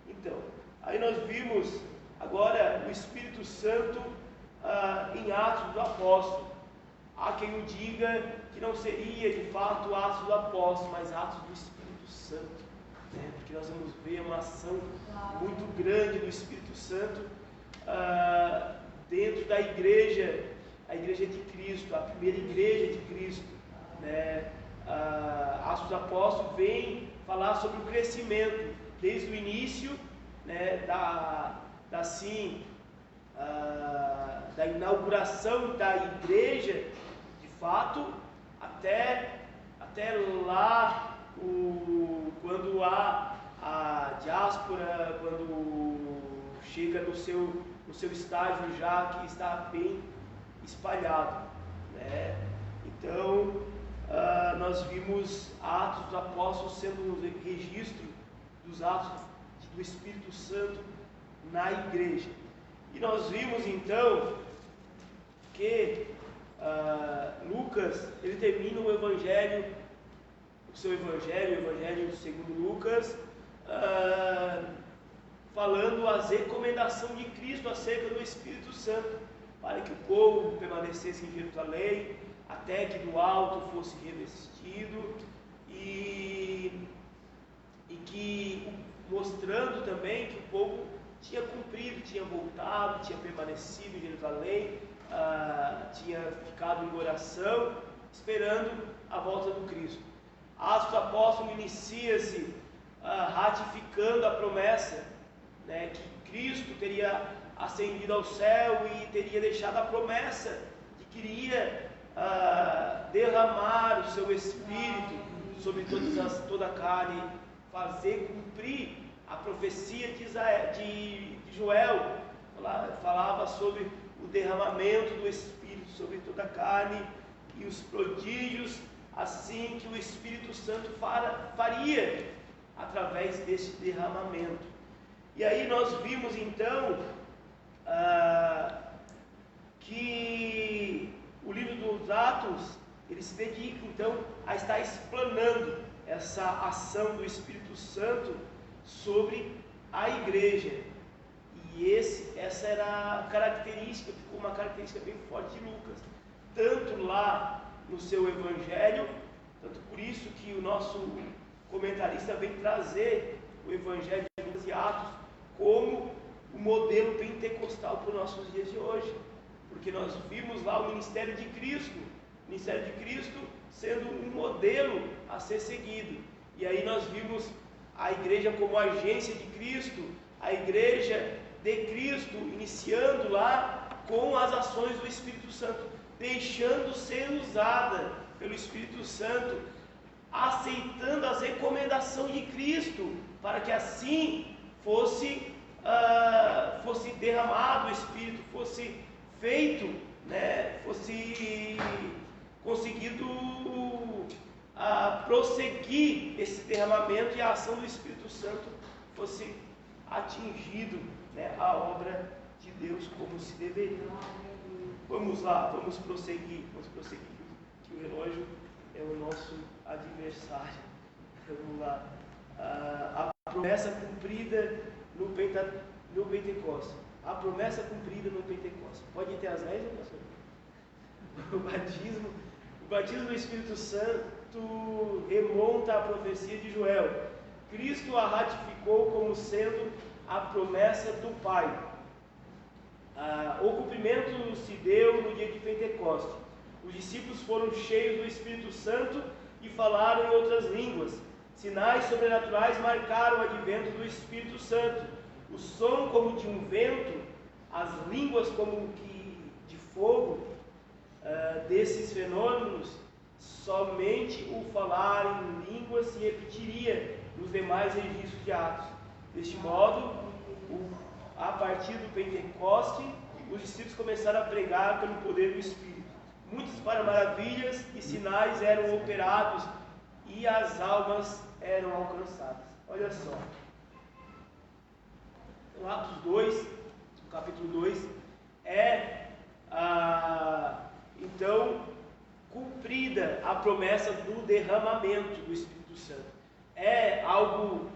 Então, aí nós vimos agora o Espírito Santo em Atos do Apóstolo. Há quem o diga que não seria de fato Atos do Apóstolo, mas Atos do Espírito Santo, né? Porque nós vamos ver uma ação muito grande do Espírito Santo dentro da igreja, a igreja de Cristo, a primeira igreja de Cristo, né? Atos dos Apóstolos vem falar sobre o crescimento desde o início, né, da inauguração da igreja, de fato, até lá quando a diáspora, quando chega no seu estágio já que está bem espalhado, né? Então, nós vimos Atos dos Apóstolos sendo um registro dos atos do Espírito Santo na igreja. E nós vimos então que Lucas, ele termina o Evangelho segundo Lucas, falando as recomendações de Cristo acerca do Espírito Santo, para que o povo permanecesse em Jerusalém, até que do alto fosse revestido, e que mostrando também que o povo tinha cumprido, tinha voltado, tinha permanecido em Jerusalém, tinha ficado em oração, esperando a volta do Cristo. Atos dos Apóstolos inicia-se ratificando a promessa, né, que Cristo teria ascendido ao céu e teria deixado a promessa de que iria derramar o seu Espírito sobre toda a carne, fazer cumprir a profecia de Joel, falava sobre o derramamento do Espírito sobre toda a carne e os prodígios assim que o Espírito Santo faria através desse derramamento. E aí nós vimos então que o livro dos Atos, ele se dedica então a estar explanando essa ação do Espírito Santo sobre a igreja. E essa era a característica, ficou uma característica bem forte de Lucas, tanto lá no seu evangelho, tanto por isso que o nosso comentarista vem trazer o evangelho de Lucas e Atos como o modelo pentecostal para os nossos dias de hoje, porque nós vimos lá o ministério de Cristo sendo um modelo a ser seguido, e aí nós vimos a igreja como agência de Cristo, a igreja de Cristo iniciando lá com as ações do Espírito Santo, deixando ser usada pelo Espírito Santo, aceitando as recomendações de Cristo, para que assim fosse derramado o Espírito, fosse feito, né, fosse conseguido prosseguir esse derramamento e a ação do Espírito Santo fosse atingido, né, a obra de Deus como se deveria. Vamos lá, vamos prosseguir, que o relógio é o nosso adversário. Vamos lá. A promessa cumprida no Pentecostes. A promessa cumprida no Pentecostes. Pode ter as 10, né, pastor? O batismo do Espírito Santo remonta à profecia de Joel. Cristo a ratificou como sendo a promessa do Pai. O cumprimento se deu no dia de Pentecostes. Os discípulos foram cheios do Espírito Santo e falaram em outras línguas. Sinais sobrenaturais marcaram o advento do Espírito Santo. O som como de um vento, as línguas como que de fogo. Desses fenômenos, somente o falar em línguas se repetiria nos demais registros de Atos. Deste modo, a partir do Pentecoste, os discípulos começaram a pregar pelo poder do Espírito. Muitas maravilhas e sinais eram operados e as almas eram alcançadas. Olha só. No Atos 2, no capítulo 2, então cumprida a promessa do derramamento do Espírito Santo. É algo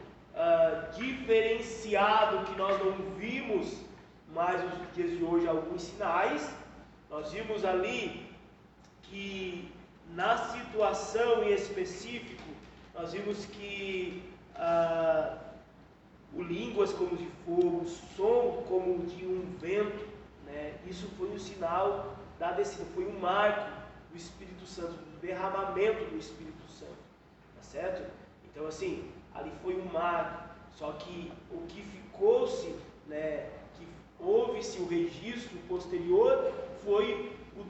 diferenciado que nós não vimos mais nos dias de hoje alguns sinais. Nós vimos ali que na situação em específico, nós vimos que o línguas como de fogo, o som como de um vento, né? Isso foi um sinal da descida, foi um marco do Espírito Santo, do derramamento do Espírito Santo, tá certo? Então assim, ali foi um marco, só que o que ficou-se, né, que houve-se o registro posterior, foi o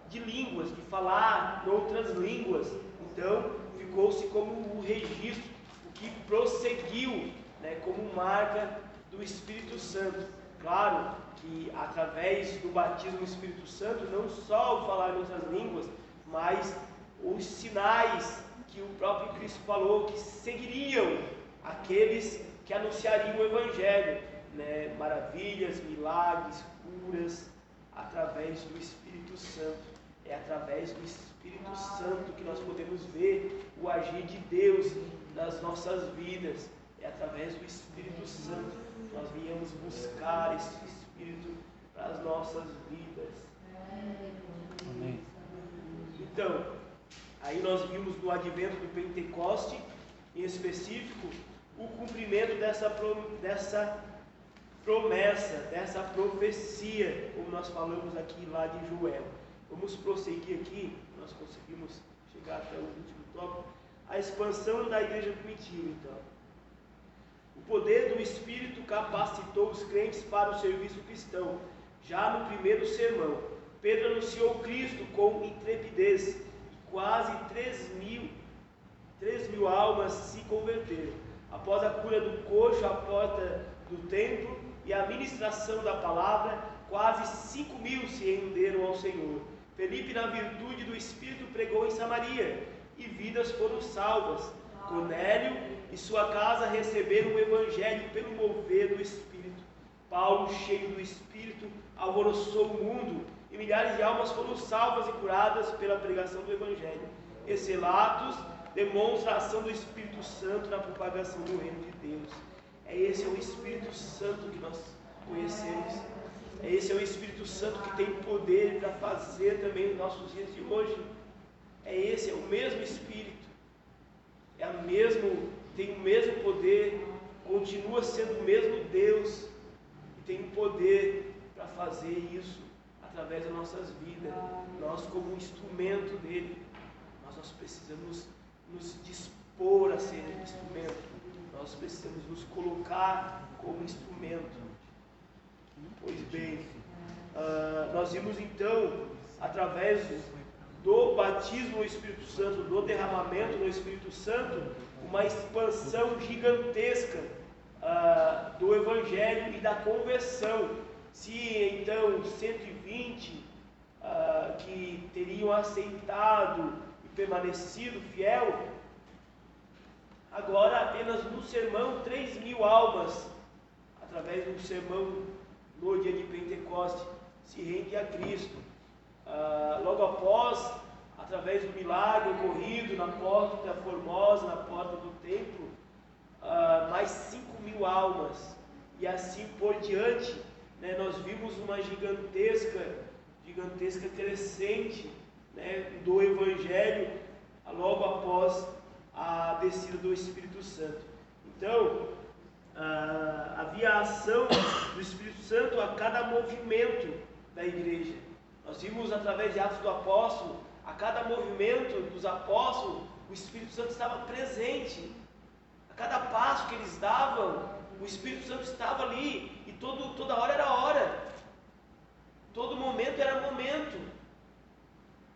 de línguas, de falar em outras línguas. Então ficou-se como o registro, o que prosseguiu, né, como marca do Espírito Santo. Claro que através do batismo do Espírito Santo, não só o falar em outras línguas, mas os sinais que o próprio Cristo falou, que seguiriam aqueles que anunciariam o Evangelho, né? Maravilhas, milagres, curas, através do Espírito Santo. É através do Espírito Santo que nós podemos ver o agir de Deus nas nossas vidas. É através do Espírito Santo que nós viemos buscar esse Espírito para as nossas vidas. Amém. Então, aí nós vimos no advento do Pentecoste, em específico, o cumprimento dessa promessa, dessa profecia, como nós falamos aqui lá de Joel. Vamos prosseguir aqui, nós conseguimos chegar até o último tópico, a expansão da igreja primitiva, então. O poder do Espírito capacitou os crentes para o serviço cristão. Já no primeiro sermão, Pedro anunciou Cristo com intrepidez e quase 3 mil almas se converteram. Após a cura do coxo à porta do templo e a ministração da palavra, quase 5.000 se renderam ao Senhor. Felipe, na virtude do Espírito, pregou em Samaria e vidas foram salvas. Cornélio e sua casa receberam o Evangelho pelo mover do Espírito. Paulo, cheio do Espírito, alvoroçou o mundo e milhares de almas foram salvas e curadas pela pregação do Evangelho. Esses relatos demonstram a ação do Espírito Santo na propagação do reino de Deus. Esse é o Espírito Santo que nós conhecemos. Esse é o Espírito Santo que tem poder para fazer também nos nossos dias de hoje. É o mesmo Espírito, tem o mesmo poder, continua sendo o mesmo Deus, e tem o poder para fazer isso através das nossas vidas. Nós, como instrumento dele, nós precisamos nos dispor a ser instrumento, nós precisamos nos colocar como instrumento. Pois bem, nós vimos então, através do batismo no Espírito Santo, do derramamento no Espírito Santo, uma expansão gigantesca do Evangelho e da conversão. Se então 120 que teriam aceitado e permanecido fiel, agora apenas no sermão 3.000 almas, através do sermão no dia de Pentecostes, se rende a Cristo. Logo após, através do milagre ocorrido na porta formosa, na porta do templo, mais 5.000 almas, e assim por diante, né? Nós vimos uma gigantesca crescente, né, do Evangelho logo após a descida do Espírito Santo. Então, havia a ação do Espírito Santo a cada movimento da igreja. Nós vimos através de Atos do Apóstolo, a cada movimento dos apóstolos, o Espírito Santo estava presente. A cada passo que eles davam, o Espírito Santo estava ali, e toda hora era hora, todo momento era momento,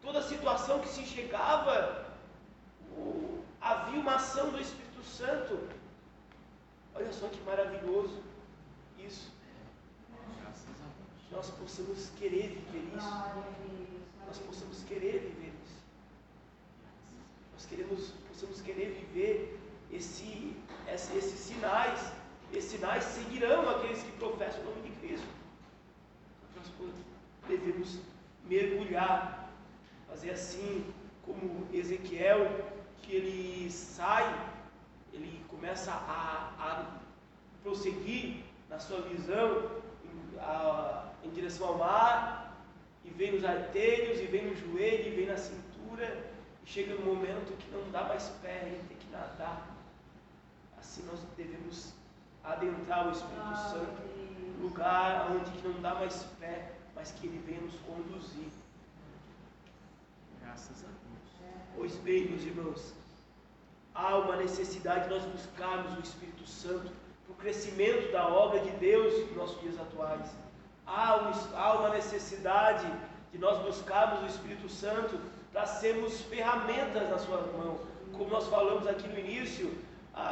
toda situação que se chegava, havia uma ação do Espírito Santo. Olha só que maravilhoso isso. Nós possamos querer viver isso. Nós possamos querer viver isso. Nós possamos querer viver esses sinais. Esses sinais seguirão aqueles que professam o nome de Cristo. Nós devemos mergulhar, fazer assim como Ezequiel, que ele sai, ele começa a prosseguir na sua visão em direção ao mar, e vem nos artérios, e vem no joelho, e vem na cintura, e chega no momento que não dá mais pé, ele tem que nadar. Assim nós devemos adentrar o Espírito Santo, lugar onde que não dá mais pé, mas que ele venha nos conduzir. Graças a Deus. Pois bem, meus irmãos, há uma necessidade de nós buscarmos o Espírito Santo para o crescimento da obra de Deus nos nossos dias atuais. Há uma necessidade de nós buscarmos o Espírito Santo para sermos ferramentas na sua mão. Como nós falamos aqui no início,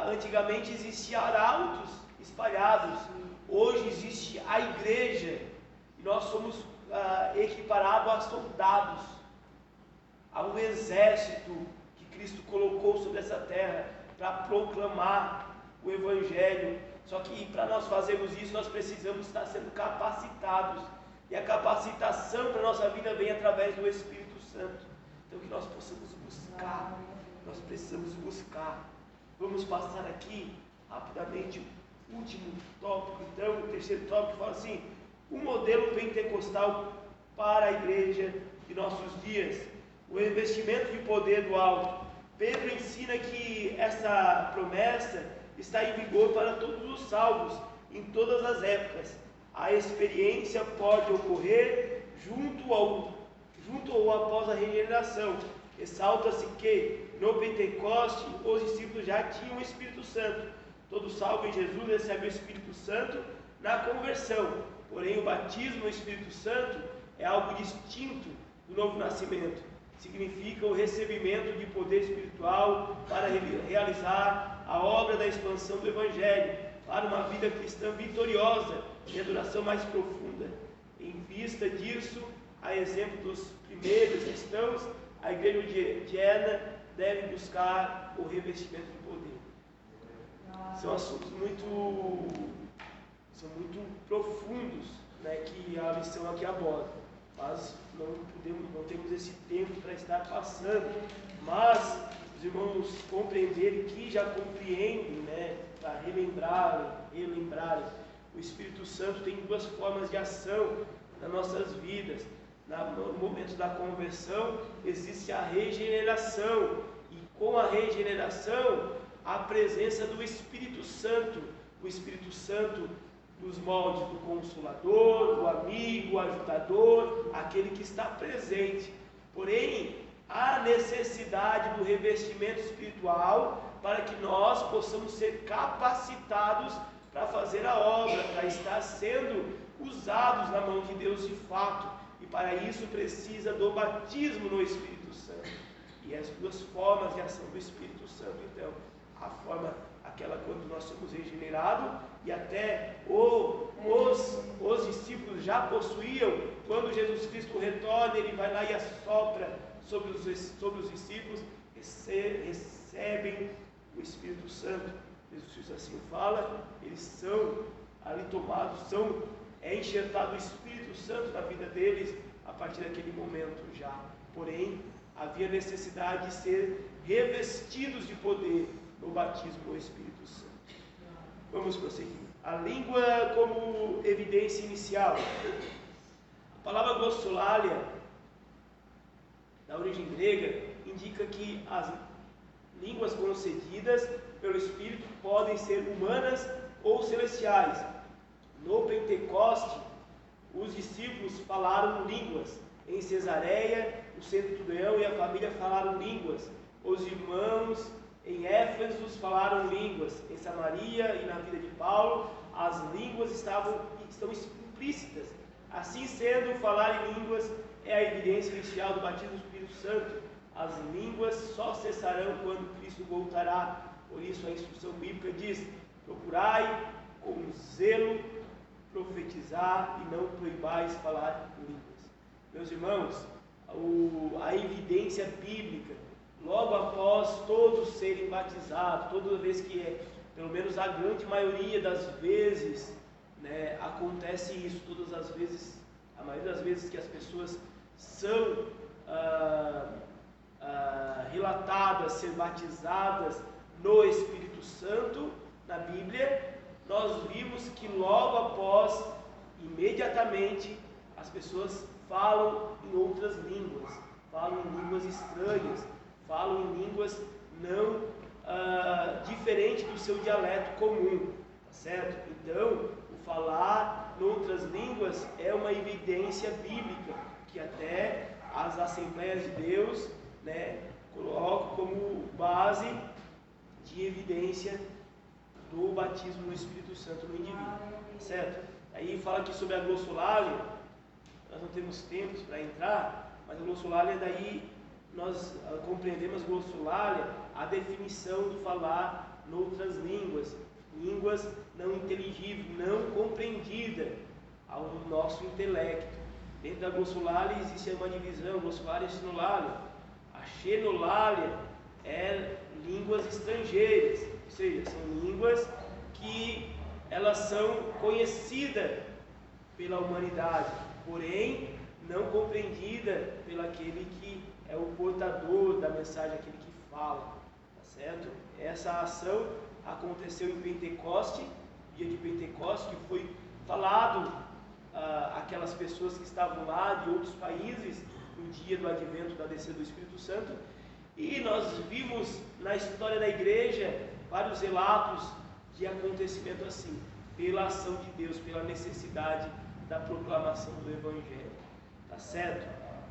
antigamente existiam arautos espalhados, hoje existe a igreja, e nós somos equiparados a soldados, a um exército que Cristo colocou sobre essa terra para proclamar o Evangelho. Só que para nós fazermos isso, nós precisamos estar sendo capacitados, e a capacitação para a nossa vida vem através do Espírito Santo. Então que nós possamos buscar, nós precisamos buscar. Vamos passar aqui rapidamente o último tópico. Então, o terceiro tópico fala assim: o modelo pentecostal para a igreja de nossos dias, o investimento de poder do alto. Pedro ensina que essa promessa está em vigor para todos os salvos, em todas as épocas. A experiência pode ocorrer junto ou após a regeneração. Ressalta-se que no Pentecoste os discípulos já tinham o Espírito Santo. Todo salvo em Jesus recebe o Espírito Santo na conversão. Porém, o batismo no Espírito Santo é algo distinto do novo nascimento. Significa o recebimento de poder espiritual para realizar a obra da expansão do Evangelho, para uma vida cristã vitoriosa e a duração mais profunda. Em vista disso, a exemplo dos primeiros cristãos, a igreja de Éden deve buscar o revestimento de poder. São assuntos muito profundos, né, que a lição aqui aborda, mas não temos esse tempo para estar passando. Mas os irmãos compreenderem que já compreendem, né, para relembrarem O Espírito Santo tem duas formas de ação nas nossas vidas. No momento da conversão, existe a regeneração, e com a regeneração, a presença do Espírito Santo. O Espírito Santo nos moldes do Consolador, o amigo, o ajudador, aquele que está presente. Porém, há necessidade do revestimento espiritual para que nós possamos ser capacitados para fazer a obra, para estar sendo usados na mão de Deus de fato. E para isso precisa do batismo no Espírito Santo. E as duas formas de ação do Espírito Santo, então, a forma, aquela quando nós somos regenerados, e até os discípulos já possuíam, quando Jesus Cristo retorna, ele vai lá e assopra sobre os discípulos, recebem o Espírito Santo. Jesus Cristo assim fala, eles são ali tomados, é enxertado o Espírito Santo na vida deles a partir daquele momento já. Porém, havia necessidade de ser revestidos de poder no batismo do Espírito Santo. Vamos prosseguir. A língua como evidência inicial. A palavra glossolalia, da origem grega, indica que as línguas concedidas pelo Espírito podem ser humanas ou celestiais. No Pentecoste, os discípulos falaram línguas. Em Cesareia, o centurião e a família falaram línguas. Os irmãos em Éfeso falaram línguas. Em Samaria e na vida de Paulo, as línguas estão explícitas. Assim sendo, falar em línguas é a evidência inicial do batismo do Espírito Santo. As línguas só cessarão quando Cristo voltará. Por isso a instrução bíblica diz: procurai com zelo profetizar e não proibais falar línguas. Meus irmãos, a evidência bíblica, logo após todos serem batizados, toda vez que pelo menos a grande maioria das vezes, né, acontece isso, todas as vezes, a maioria das vezes que as pessoas são relatadas ser batizadas no Espírito Santo, na Bíblia, nós vimos que logo após, imediatamente, as pessoas falam em outras línguas, falam em línguas estranhas, falam em línguas não diferente do seu dialeto comum, tá certo? Então, o falar em outras línguas é uma evidência bíblica, que até as Assembleias de Deus, né, colocam como base de evidência do batismo no Espírito Santo no indivíduo, certo? Aí fala aqui sobre a glossolalia. Nós não temos tempo para entrar, mas a glossolalia, daí nós compreendemos glossolalia, a definição do falar noutras línguas, línguas não inteligíveis, não compreendidas ao nosso intelecto. Dentro da glossolalia existe uma divisão, glossolalia e xenolalia. A xenolalia é línguas estrangeiras, ou seja, são línguas que elas são conhecidas pela humanidade, porém não compreendida pelo aquele que é o portador da mensagem, aquele que fala, tá certo? Essa ação aconteceu em Pentecoste, dia de Pentecoste, que foi falado aquelas pessoas que estavam lá de outros países no dia do advento da descida do Espírito Santo, e nós vimos na história da igreja vários relatos de acontecimento assim, pela ação de Deus, pela necessidade da proclamação do Evangelho, tá certo?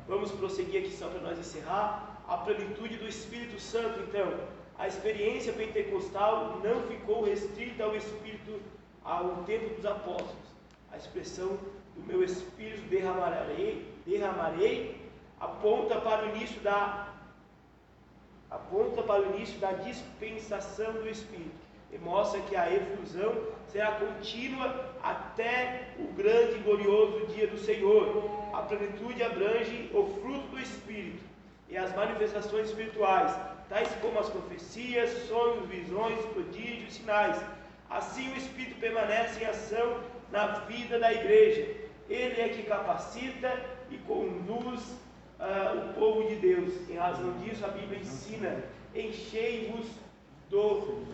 Vamos prosseguir aqui só para nós encerrar. A plenitude do Espírito Santo, então, a experiência pentecostal não ficou restrita ao Espírito, ao tempo dos apóstolos. A expressão do meu Espírito derramarei aponta para o início da dispensação do Espírito, e mostra que a efusão será contínua até o grande e glorioso dia do Senhor. A plenitude abrange o fruto do Espírito e as manifestações espirituais, tais como as profecias, sonhos, visões, prodígios, sinais. Assim o Espírito permanece em ação na vida da igreja. Ele é que capacita e conduz o povo de Deus. Em razão disso, a Bíblia ensina: enchei-vos do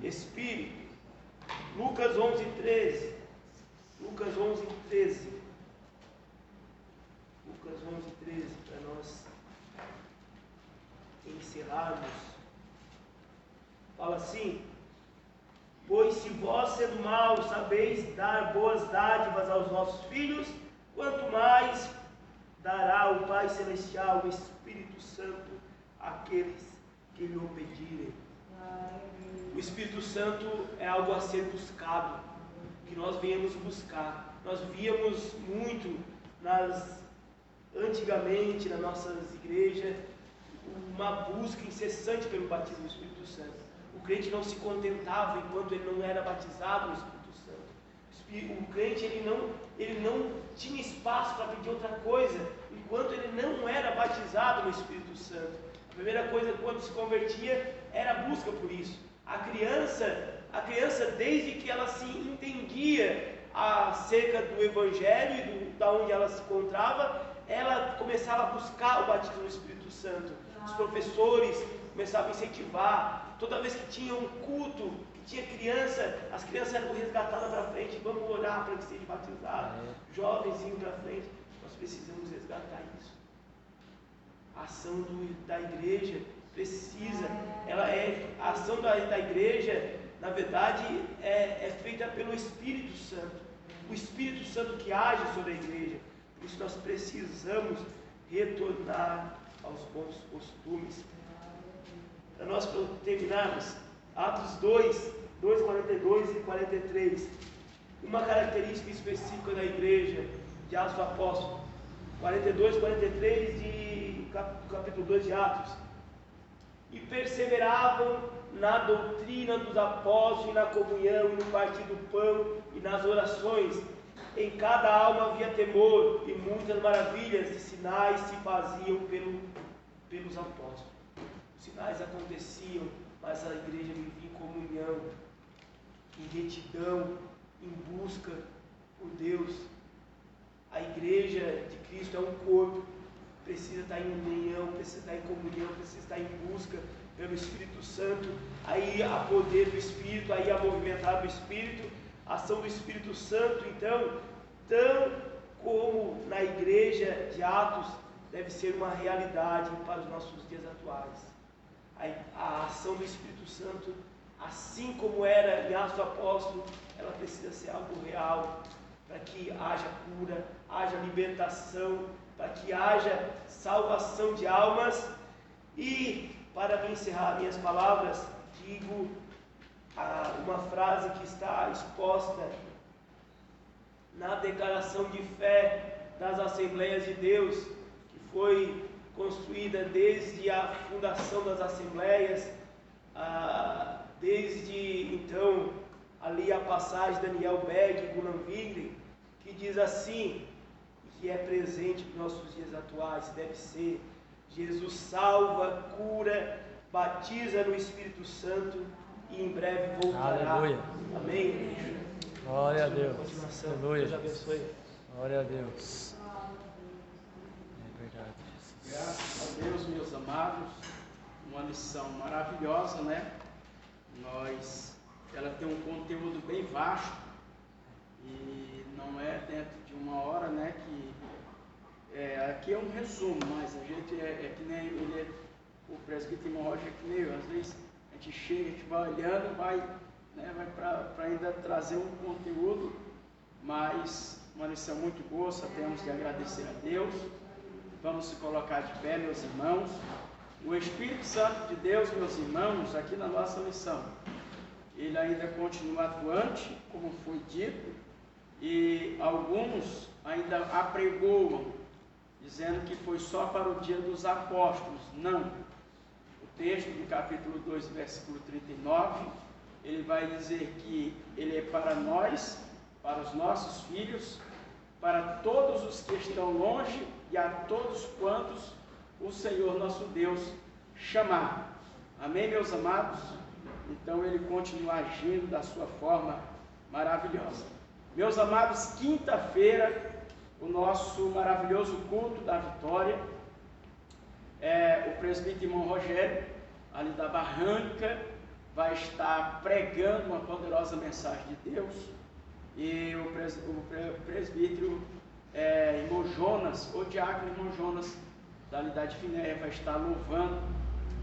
Espírito. Lucas 11:13. Lucas 11, 13. Lucas 11, 13, para nós encerrarmos. Fala assim: pois se vós, sendo maus, sabeis dar boas dádivas aos vossos filhos, quanto mais dará o Pai Celestial o Espírito Santo àqueles que lhe o pedirem. O Espírito Santo é algo a ser buscado, que nós viemos buscar. Nós víamos muito antigamente nas nossas igrejas uma busca incessante pelo batismo do Espírito Santo. O crente não se contentava enquanto ele não era batizado no Espírito Santo. O crente ele não tinha espaço para pedir outra coisa enquanto ele não era batizado no Espírito Santo. A primeira coisa quando se convertia era a busca por isso. A criança desde que ela se entendia acerca do Evangelho e da onde ela se encontrava, ela começava a buscar o batismo no Espírito Santo. Os professores começavam a incentivar. Toda vez que tinha um culto, que tinha criança, as crianças eram resgatadas para frente. Vamos orar para que seja batizado. Jovens iam para frente. Nós precisamos resgatar isso. A ação da igreja precisa. A ação da igreja, na verdade, é feita pelo Espírito Santo. O Espírito Santo que age sobre a igreja. Por isso nós precisamos retornar aos bons costumes. Para nós terminarmos, Atos 2, 42 e 43. Uma característica específica da igreja de Atos do Apóstolo. 42 e 43 de capítulo 2 de Atos. E perseveravam na doutrina dos apóstolos, e na comunhão, e no partir do pão, e nas orações. Em cada alma havia temor, e muitas maravilhas e sinais se faziam pelos apóstolos. Os sinais aconteciam, mas a igreja vivia em comunhão, em retidão, em busca por Deus. A igreja de Cristo é um corpo, precisa estar em união, precisa estar em comunhão, precisa estar em busca pelo Espírito Santo. Aí há poder do Espírito, aí há movimentar do Espírito, a ação do Espírito Santo. Então, tão como na igreja de Atos, deve ser uma realidade para os nossos dias atuais. A ação do Espírito Santo, assim como era em Atos do Apóstolo, ela precisa ser algo real, para que haja cura, haja libertação, para que haja salvação de almas. E para me encerrar minhas palavras, digo uma frase que está exposta na declaração de fé das Assembleias de Deus, que foi construída desde a fundação das Assembleias, desde então, ali a passagem de Daniel Berg e Gunnar Wigner, que diz assim, que é presente nos nossos dias atuais, deve ser: Jesus salva, cura, batiza no Espírito Santo e em breve voltará. Aleluia. Amém. Glória a Deus. Aleluia. Deus abençoe. Glória a Deus. É verdade, Jesus. Graças a Deus, meus amados, uma lição maravilhosa, né? Ela tem um conteúdo bem vasto e não é dentro de uma hora, né? Aqui é um resumo, mas a gente que nem o presbítero Roger, é que nem eu. Às vezes a gente chega, a gente vai olhando, vai para ainda trazer um conteúdo, mas uma lição muito boa. Só temos que agradecer a Deus. Vamos se colocar de pé, meus irmãos. O Espírito Santo de Deus, meus irmãos, aqui na nossa lição, ele ainda continua atuante, como foi dito, e alguns ainda apregoam, dizendo que foi só para o dia dos apóstolos. Não. O texto do capítulo 2, versículo 39, ele vai dizer que ele é para nós, para os nossos filhos, para todos os que estão longe e a todos quantos o Senhor nosso Deus chamar. Amém, meus amados? Então ele continua agindo da sua forma maravilhosa. Meus amados, quinta-feira, o nosso maravilhoso culto da vitória, o presbítero irmão Rogério, ali da Barranca, vai estar pregando uma poderosa mensagem de Deus. e o presbítero irmão Jonas, o diácono irmão Jonas, da unidade Finéia, vai estar louvando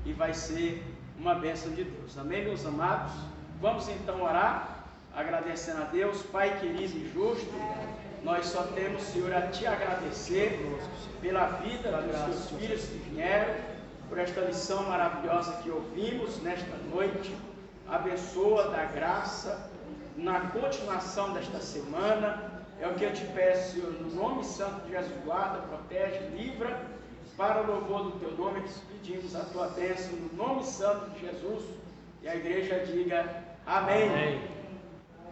e vai ser uma bênção de Deus. Amém, meus amados? Vamos então orar, agradecendo a Deus. Pai querido e justo, nós só temos, Senhor, a Te agradecer pela vida dos Teus filhos que vieram, por esta lição maravilhosa que ouvimos nesta noite. Abençoa, dá graça na continuação desta semana. É o que eu te peço, Senhor, no nome santo de Jesus. Guarda, protege, livra, para o louvor do Teu nome, que pedimos a Tua bênção no nome santo de Jesus. E a igreja diga amém. Amém.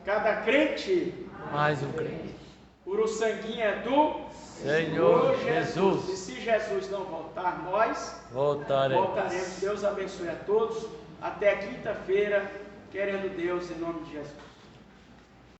Cada crente, mais um crente. Uruçanguinha é do Senhor Jesus. E se Jesus não voltar, nós voltaremos. Deus abençoe a todos. Até quinta-feira, querendo Deus, em nome de Jesus.